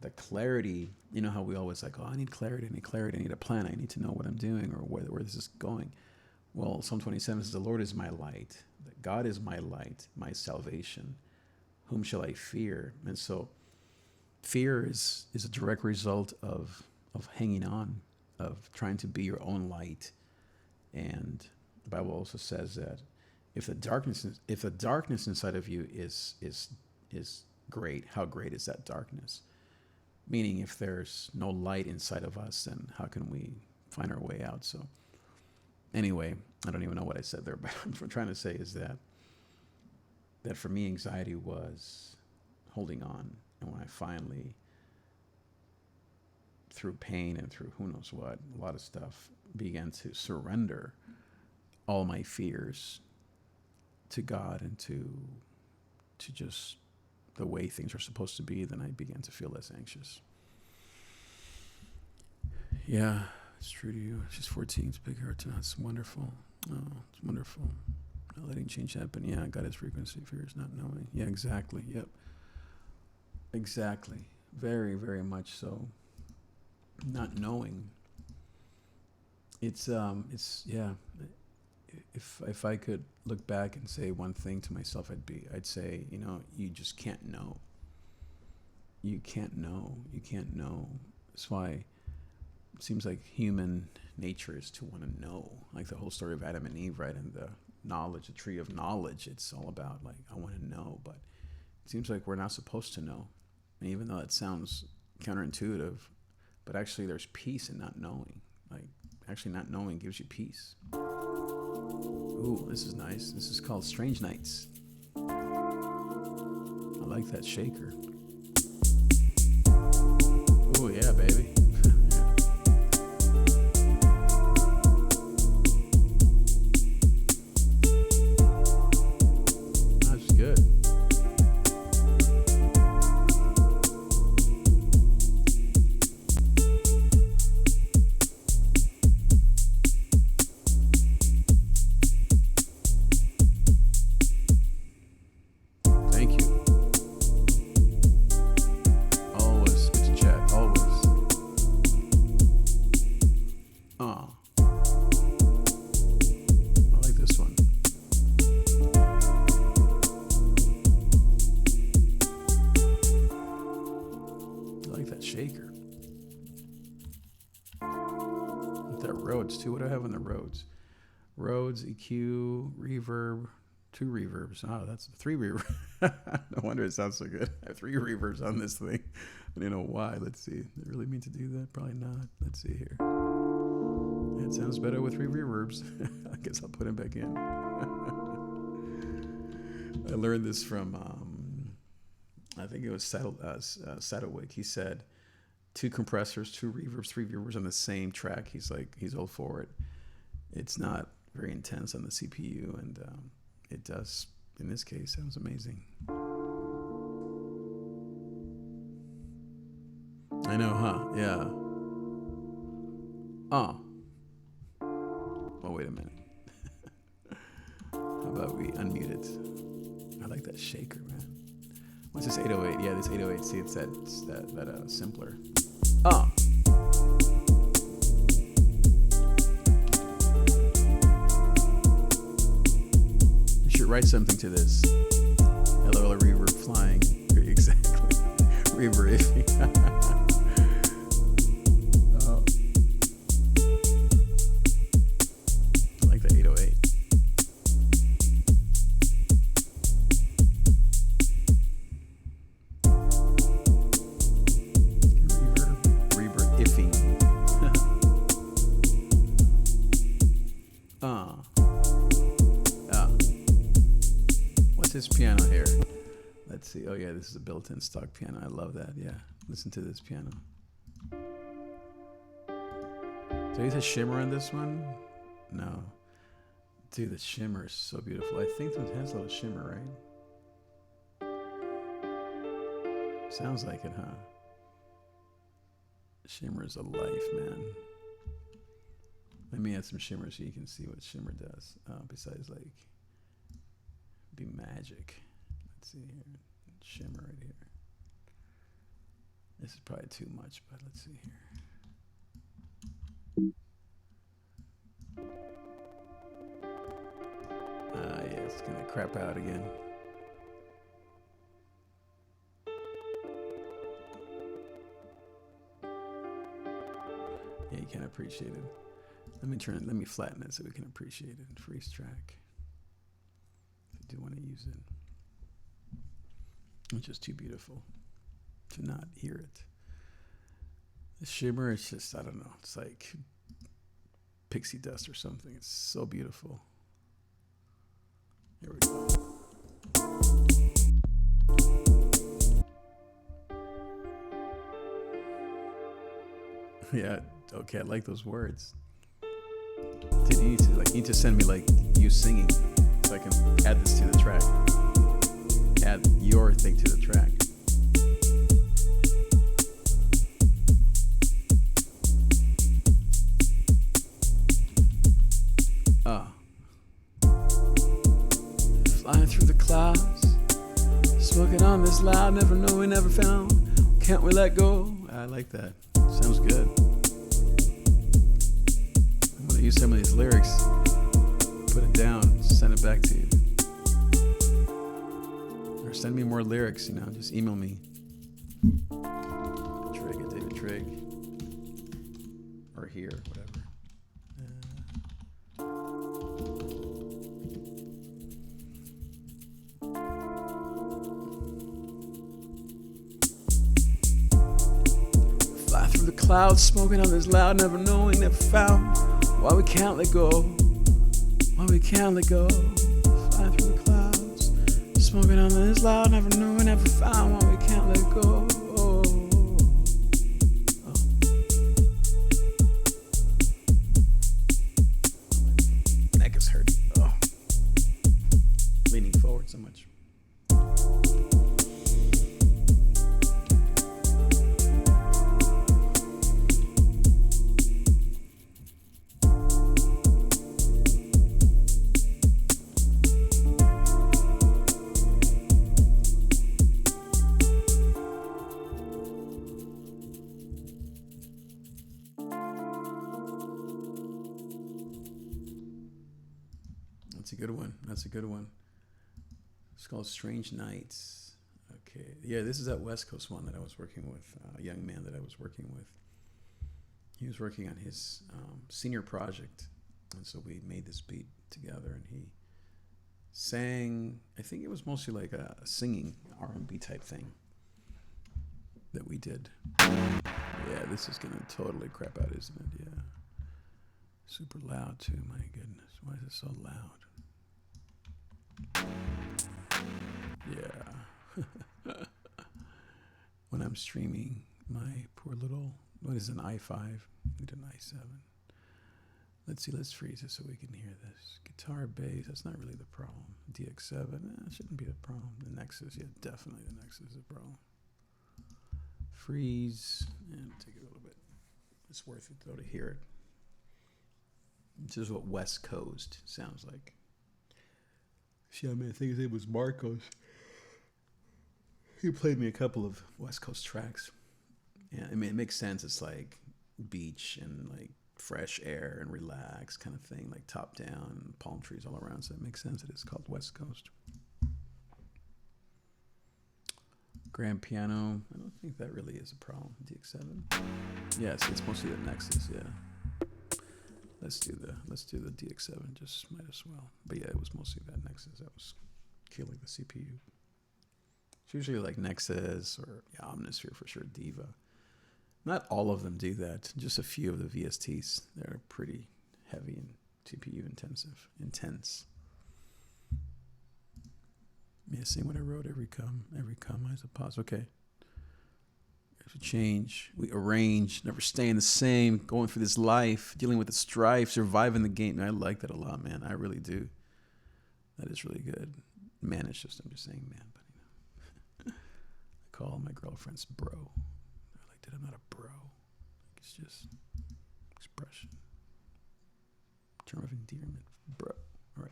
A: the clarity. You know how we always like, I need clarity, I need a plan, I need to know what I'm doing or where this is going. Well, Psalm 27 says, the Lord is my light, God is my light, my salvation. Whom shall I fear? And so fear is a direct result of hanging on, of trying to be your own light. And the Bible also says that if the darkness inside of you is great, how great is that darkness? Meaning, if there's no light inside of us, then how can we find our way out? So anyway, I don't even know what I said there, but what I'm trying to say is that for me, anxiety was holding on. And when I finally, through pain and through who knows what, a lot of stuff, began to surrender all my fears to God and to just the way things are supposed to be, then I began to feel less anxious. Yeah, it's true to you. She's 14. It's big heart too. It's wonderful. Oh, it's wonderful. Not letting change happen. Yeah, God is frequency. Fear is not knowing. Yeah, exactly. Yep. Exactly. Very, very much so. Not knowing. It's yeah. If I could look back and say one thing to myself, I'd say, you just can't know. You can't know. You can't know. That's why it seems like human nature is to want to know. Like the whole story of Adam and Eve, right? And the knowledge, the tree of knowledge. It's all about like, I want to know, but it seems like we're not supposed to know. And even though it sounds counterintuitive, but actually there's peace in not knowing. Like actually not knowing gives you peace. Ooh, this is nice. This is called Strange Nights. I like that shaker. Ooh, yeah, baby. That's good. Shaker. That Rhodes too. What do I have on the Rhodes? Rhodes, EQ, reverb, 2 reverbs. Oh, that's 3 reverbs. No wonder it sounds so good. I have 3 reverbs on this thing. I don't know why. Let's see. Did I really mean to do that? Probably not. Let's see here. It sounds better with 3 reverbs. I guess I'll put it back in. I learned this from, I think it was Saddlewick. He said, 2 compressors, 2 reverbs, 3 reverbs on the same track. He's all for it. It's not very intense on the CPU, and it does, in this case, sounds amazing. I know, huh? Yeah. Oh, wait a minute. How about we unmute it? I like that shaker, man. What's this 808? Yeah, this 808. See, it's that simpler. We should write something to this. LOL reverb flying. Exactly. Reverb iffy. Oh. I like the 808. This piano here. Let's see. Oh yeah, this is a built-in stock piano. I love that. Yeah, listen to this piano. Do I use a shimmer on this one? No. Dude, the shimmer is so beautiful. I think it has a little shimmer, right? Sounds like it, huh? Shimmer is a life, man. Let me add some shimmer so you can see what shimmer does. Besides, like, be magic. Let's see here. Shimmer right here. This is probably too much, but let's see here. Yeah, it's gonna crap out again. can't appreciate it. Let me flatten it so we can appreciate it. Freeze track. I do want to use it. It's just too beautiful to not hear it. The shimmer is just, I don't know, it's like pixie dust or something. It's so beautiful. Here we go. Yeah, okay, I like those words. Dude, you need to send me like you singing so I can add this to the track. Add your thing to the track. Flying through the clouds, smoking on this loud, never know we never found. Can't we let go? I like that. Sounds good. I'm gonna use some of these lyrics, put it down, send it back to you. Or send me more lyrics, just email me. Trig at David Trig. Or here, whatever. Fly through the clouds, smoking on this loud, never knowing, never found. Why we can't let go. Why we can't let go. Fly through the clouds, smoking on this loud, never knowing, never found. Why we can't let go. Neck is hurting. Oh. Leaning forward so much. That's a good one. It's called Strange Nights. Okay. Yeah, this is that West Coast one that I was working with, a young man that I was working with. He was working on his senior project. And so we made this beat together and he sang, I think it was mostly like a singing R&B type thing that we did. Yeah, this is going to totally crap out, isn't it? Yeah. Super loud too, my goodness. Why is it so loud? Yeah. When I'm streaming my poor little, what is an i5? I need an i7. Let's see, let's freeze it so we can hear this. Guitar, bass, that's not really the problem. DX7, shouldn't be the problem. The Nexus, yeah, definitely the Nexus is the problem. Freeze, and take it a little bit. It's worth it though to hear it. This is what West Coast sounds like. Yeah, man, I think his name was Marcos. He played me a couple of West Coast tracks. Yeah, I mean, it makes sense. It's like beach and like fresh air and relax kind of thing, like top down, palm trees all around. So it makes sense that it's called West Coast. Grand piano. I don't think that really is a problem. DX7. Yes, it's mostly the Nexus. Yeah. Let's do the DX7. Just might as well. But yeah, it was mostly that Nexus that was killing the CPU. It's usually like Nexus or Omnisphere for sure, Diva. Not all of them do that. Just a few of the VSTs that are pretty heavy and CPU intense. Yeah, same what I wrote. Every comma has a pause. Okay. We change, we arrange, never staying the same, going through this life, dealing with the strife, surviving the game. And I like that a lot, man. I really do. That is really good. Man, it's just, I'm just saying man, but I call my girlfriends bro. They're like, dude, I'm not a bro. It's just expression. Term of endearment, bro. All right.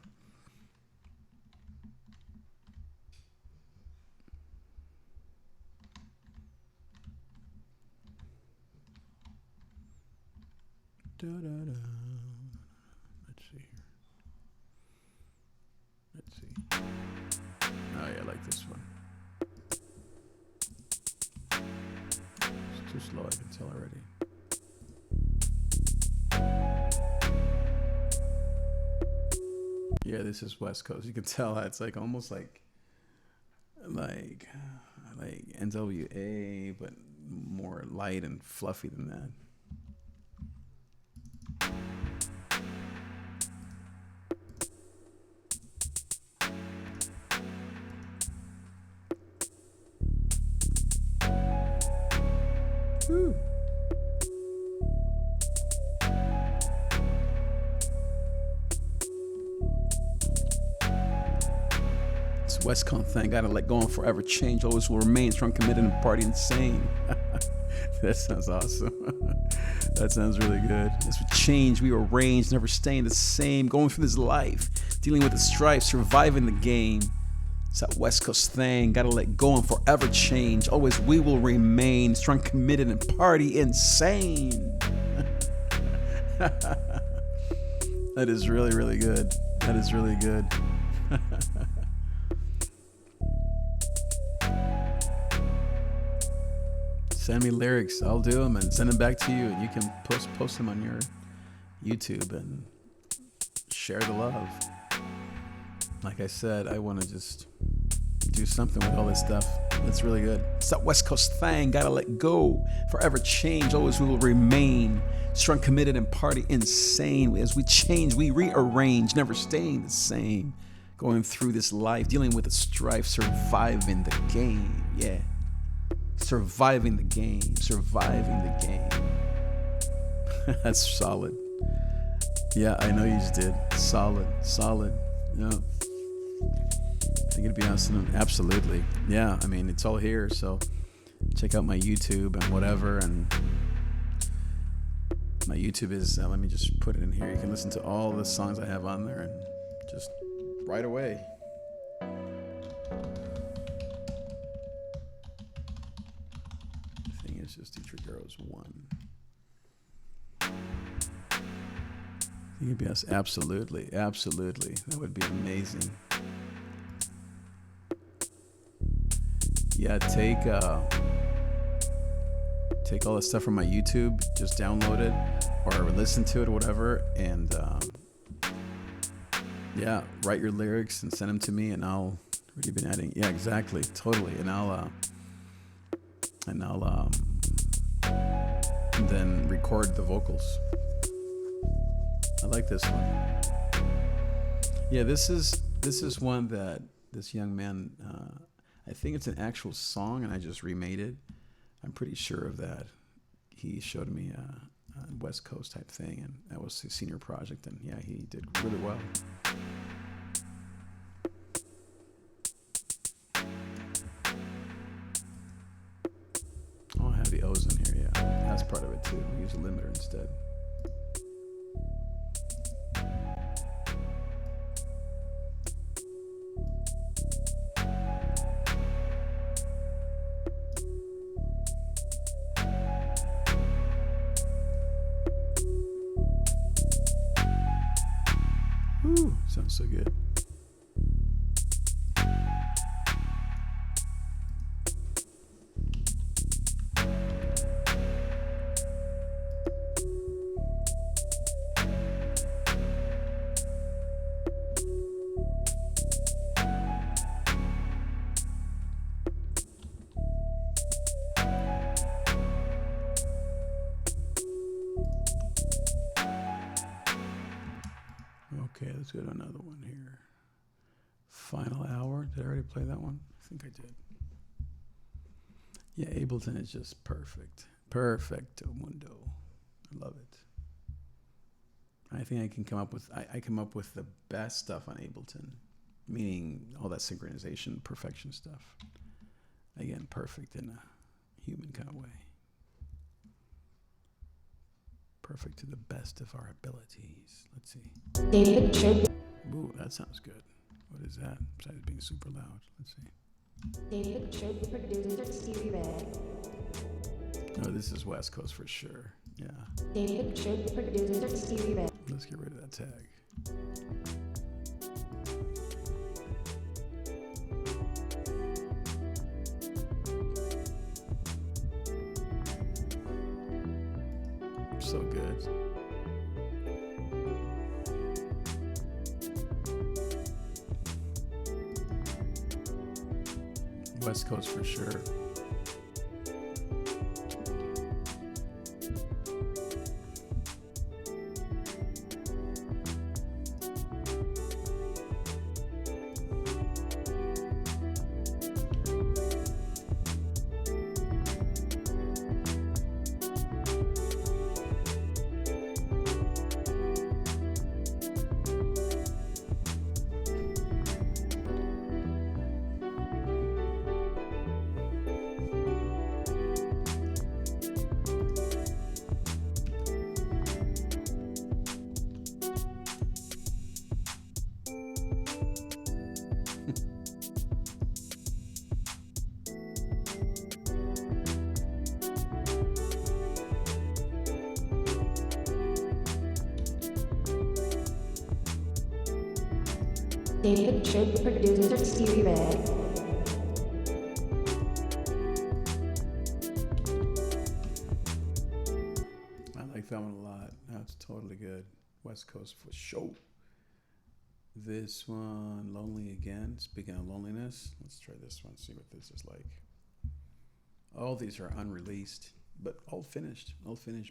A: Da-da-da. Let's see here. Let's see. Oh yeah, I like this one. It's too slow, I can tell already. Yeah, this is West Coast. You can tell it's like almost like NWA, but more light and fluffy than that. Woo. It's West Coast thing. Gotta let go and forever change. Always will remain strong, committed, and party insane. That sounds awesome. That sounds really good. As we change, we arrange, never staying the same. Going through this life, dealing with the strife, surviving the game. It's that West Coast thing. Gotta let go and forever change. Always we will remain strong, committed, and party insane. That is really, really good. That is really good. Send me lyrics. I'll do them and send them back to you, and you can post them on your YouTube and share the love. Like I said, I want to just do something with all this stuff. That's really good. It's that West Coast thing. Gotta let go. Forever change. Always we will remain. Strong, committed, and party insane. As we change, we rearrange. Never staying the same. Going through this life. Dealing with the strife. Surviving the game. Yeah. Surviving the game. Surviving the game. That's solid. Yeah, I know you just did. Solid. Yeah. I think it'd be awesome. Absolutely. Yeah, I mean, it's all here, so check out my YouTube and whatever. And my YouTube is, let me just put it in here. You can listen to all the songs I have on there and just right away. The thing is just Teacher Girls 1. Yes, absolutely. That would be amazing. Yeah, take all the stuff from my YouTube, just download it or listen to it or whatever, and yeah, write your lyrics and send them to me, and I'll. What have you been adding? Yeah, exactly, totally, and I'll then record the vocals. I like this one. Yeah, this is one that this young man, I think it's an actual song and I just remade it. I'm pretty sure of that. He showed me a West Coast type thing, and that was his senior project, and yeah, he did really well. Oh, I have the O's in here, yeah. That's part of it too. We use a limiter instead. Ooh, sounds so good. Okay, let's go to another one here. Final Hour. Did I already play that one? I think I did. Yeah, Ableton is just perfect. Perfecto mundo. I love it. I think I can come up with, I come up with the best stuff on Ableton, meaning all that synchronization, perfection stuff. Again, perfect in a human kind of way. Perfect to the best of our abilities. Let's see.
B: David Trig.
A: Ooh, that sounds good. What is that? Besides being super loud. Let's see.
B: David Trig producer Stevie Ray.
A: Oh, this is West Coast for sure. Yeah.
B: David Trig producer Stevie Ray.
A: Let's get rid of that tag. So good. West Coast for sure.
B: David should producer Stevie Ray.
A: I like that one a lot. That's totally good. West Coast for sure. This one, Lonely Again. Speaking of loneliness, let's try this one, see what this is like. All these are unreleased, but all finished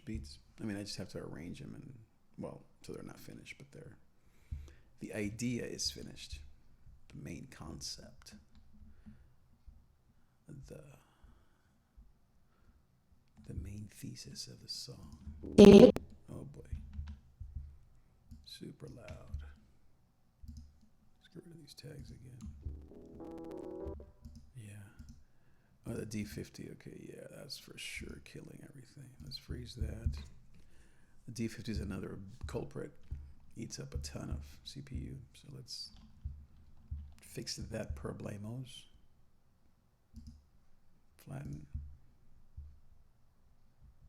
A: beats. I mean, I just have to arrange them and, well, so they're not finished, but the idea is finished. The main concept. The main thesis of the song.
B: David.
A: Oh boy. Super loud. Let's get rid of these tags again. Yeah. Oh, the D50. Okay, yeah, that's for sure killing everything. Let's freeze that. The D50 is another culprit. Eats up a ton of CPU. So let's fix that problemos. Flatten.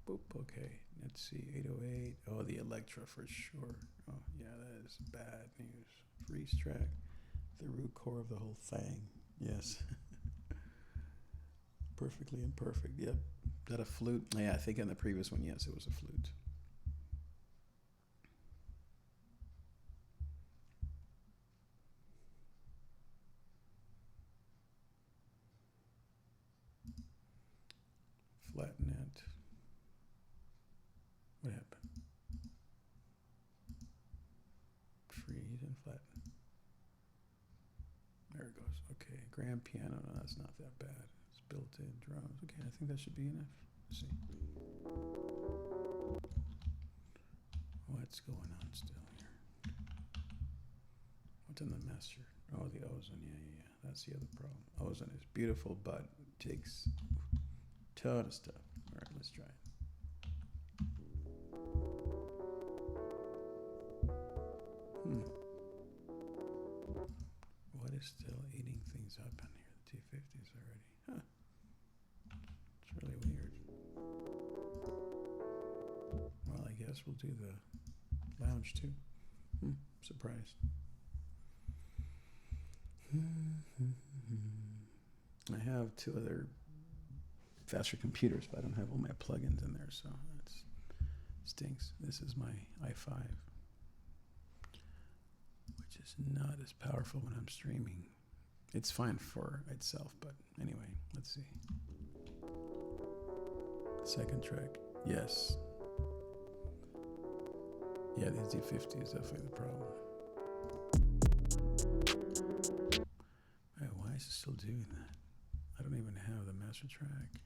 A: Boop, okay. Let's see, 808. Oh, the Electra for sure. Oh, yeah, that is bad news. Freeze track. The root core of the whole thing. Yes. Perfectly imperfect. Yep. Is that a flute? Yeah, I think in the previous one, yes, it was a flute. Flatten it. What happened? Freeze and flatten. There it goes. Okay, grand piano. No, that's not that bad. It's built-in drums. Okay, I think that should be enough. Let's see. What's going on still here? What's in the master? Oh, the ozone. Yeah. That's the other problem. Ozone is beautiful, but takes ton of stuff. All right, let's try it. What is still eating things up on here? The T50s already. Huh. It's really weird. Well, I guess we'll do the lounge too. Surprised. I have two other faster computers, but I don't have all my plugins in there, so that stinks. This is my i5, which is not as powerful when I'm streaming. It's fine for itself, but anyway, let's see. Second track, yes. Yeah, the D50 is definitely the problem. Why is it still doing that? I don't even have the master track.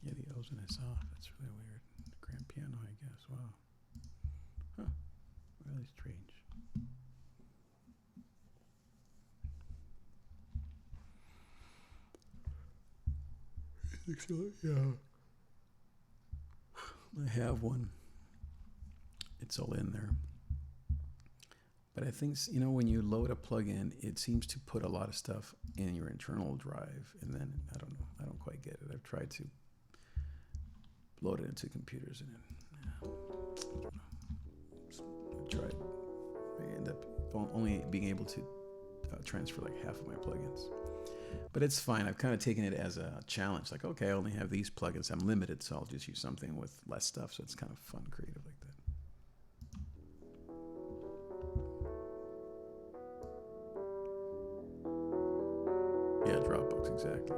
A: Yeah, the ozone is off. That's really weird. The grand piano, I guess. Wow. Huh. Really strange. So, yeah. I have one. It's all in there. But I think, when you load a plugin, it seems to put a lot of stuff in your internal drive. And then, I don't know. I don't quite get it. I've tried to load it into computers and I don't know. I tried. I end up only being able to transfer like half of my plugins. But it's fine. I've kind of taken it as a challenge. Like, okay, I only have these plugins. I'm limited, so I'll just use something with less stuff. So it's kind of fun, creative like that. Yeah, Dropbox, exactly.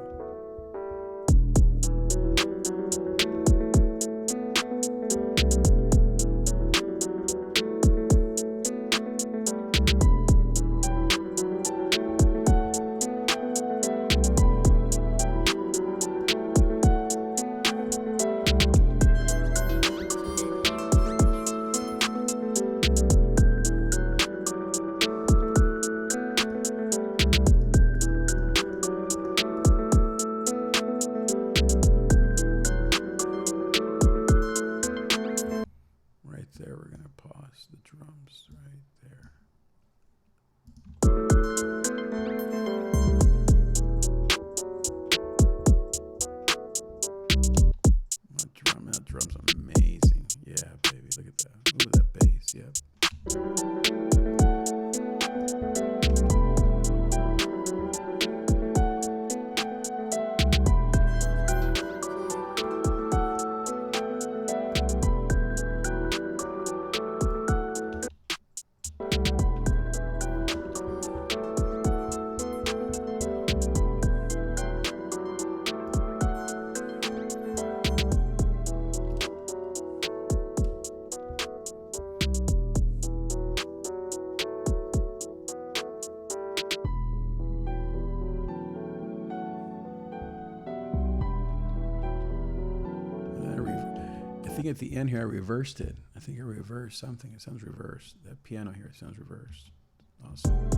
A: Right there, we're going to pause the drums right there. That drum's amazing. Yeah, baby, look at that. Ooh, that bass, yep. I think at the end here I reversed it. I think I reversed something. It sounds reversed. That piano here sounds reversed. Awesome.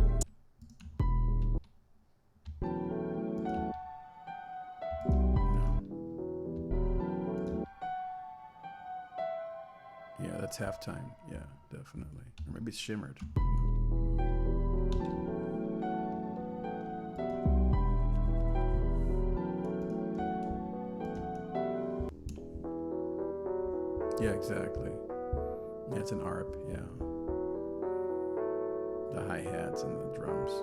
A: No. Yeah, that's halftime. Yeah, definitely. Or maybe it's shimmered. Yeah, exactly. Yeah, it's an ARP, yeah. The hi-hats and the drums.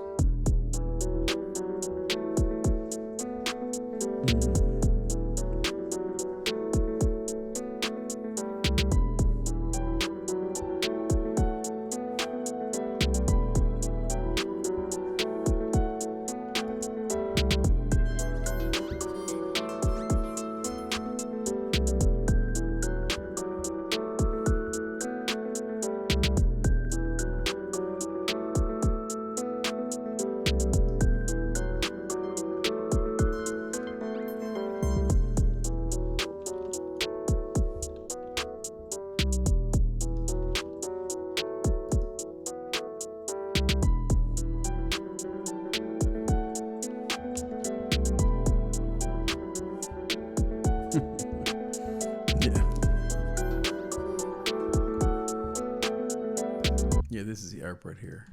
A: Yeah, this is the ARP right here.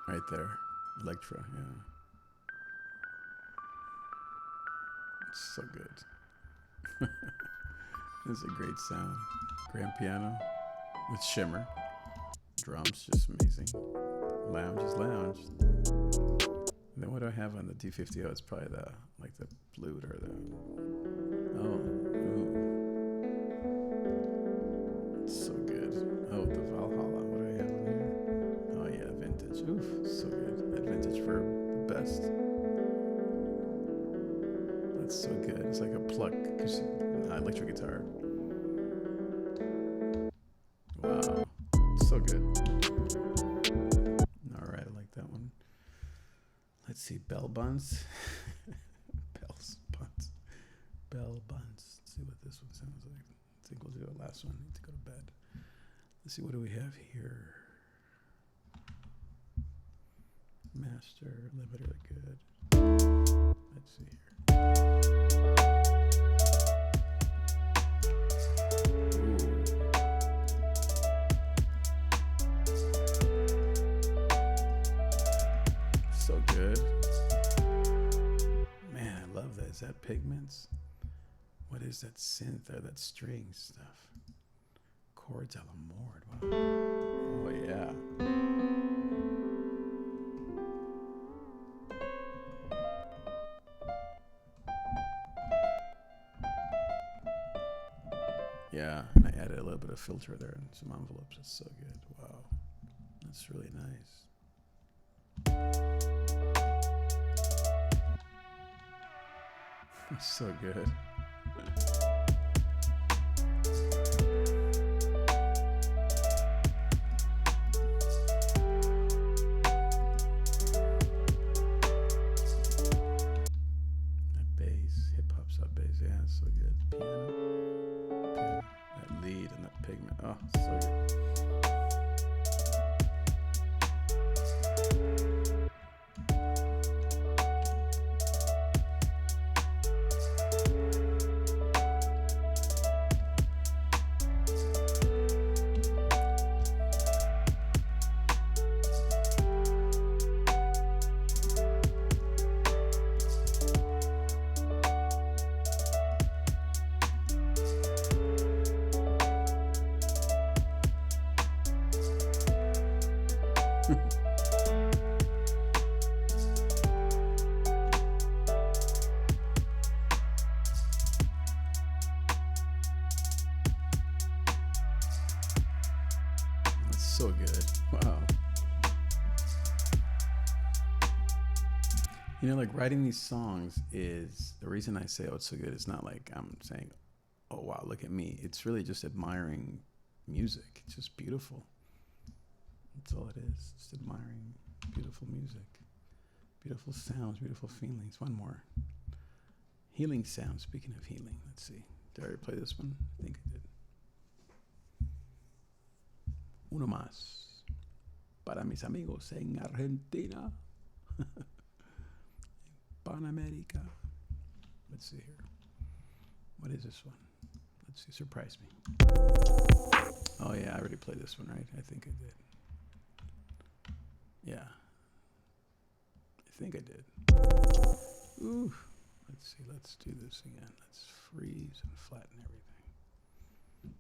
A: Right there. Electro, yeah. It's so good. This is a great sound. Grand piano with shimmer. Drums, just amazing. Lounge is lounge. And then what do I have on the D50? Oh, it's probably the flute or the... Oh, ooh. It's so good. Oh, the Valhalla. What do I have on here? Oh, yeah, vintage. Oof, so good. That vintage verb, the best. That's so good. It's like a pluck electric guitar. Wow, so good. All right, I like that one. Let's see, bell buns. Bell buns. Let's see what this one sounds like. I think we'll do a last one. I need to go to bed. Let's see, what do we have here? Master, limiter, good. Let's see here. Ooh. So good. Man, I love that. Is that Pigments? What is that synth or that string stuff? Chords a la mort. Wow. Oh, yeah. Yeah, and I added a little bit of filter there and some envelopes. It's so good. Wow. That's really nice. It's so good. That bass, hip hop sub bass, yeah, it's so good. Piano, that lead and that pigment, oh, so good. That's so good. Wow. You know, like writing these songs is the reason I say, oh, it's so good. It's not like I'm saying, oh, wow, look at me. It's really just admiring music. It's just beautiful. That's all it is. Just admiring beautiful music, beautiful sounds, beautiful feelings. One more. Healing sound. Speaking of healing, let's see. Did I already play this one? I think I did. Uno más. Para mis amigos en Argentina. Panamerica. Let's see here. What is this one? Let's see. Surprise me. Oh, yeah. I already played this one, right? I think I did. Yeah. I think I did. Ooh. Let's see. Let's do this again. Let's freeze and flatten everything.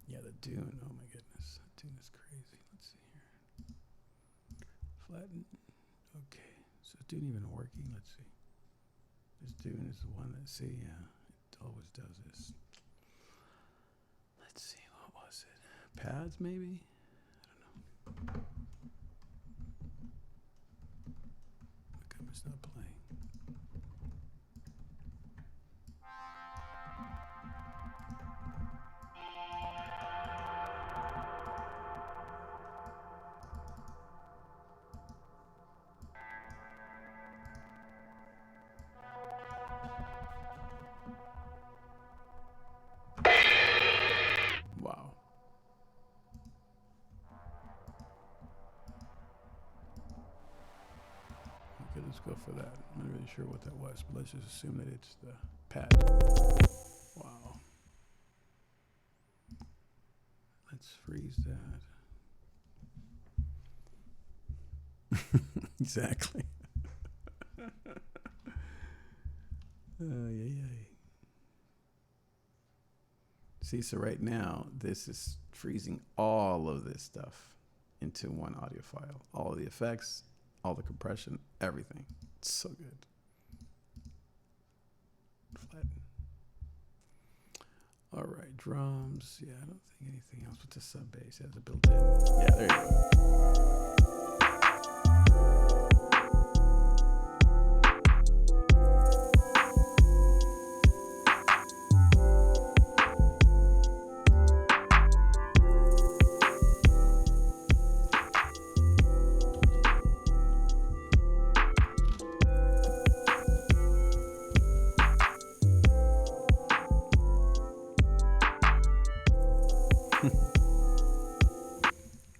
A: Yeah, the Dune. Oh, my goodness. The Dune is crazy. Let's see here. Flatten. Okay. So is Dune even working? Let's see. This Dune is the one that, see, yeah, it always does this. Let's see. What was it? Pads, maybe? I don't know. How come it's not playing? Wow. Okay, let's go for that. I'm not really sure what that was, but let's just assume that it's the pad. Wow. Let's freeze that. Exactly. Yeah. See, so right now, this is freezing all of this stuff into one audio file. All of the effects, all the compression, everything. It's so good. Flatten. All right, drums. Yeah, I don't think anything else with the sub bass has a built-in. Yeah, there you go.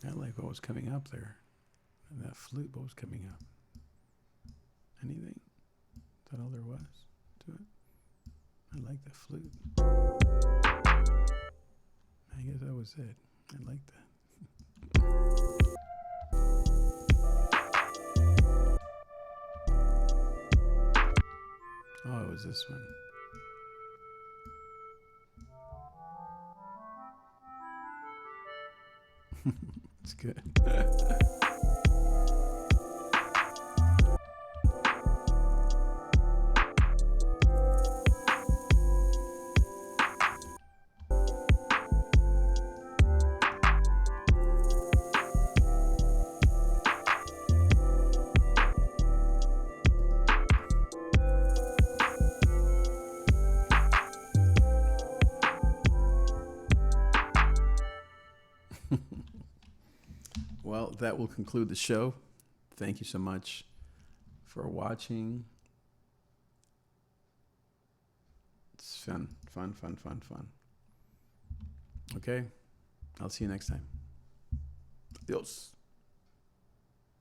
A: I like what was coming up there. And that flute, what was coming up? Anything? Is that all there was to it? I like the flute. I guess that was it. I like that. Oh, it was this one. It's good. Well, that will conclude the show. Thank you so much for watching. It's fun. Okay, I'll see you next time. Adios.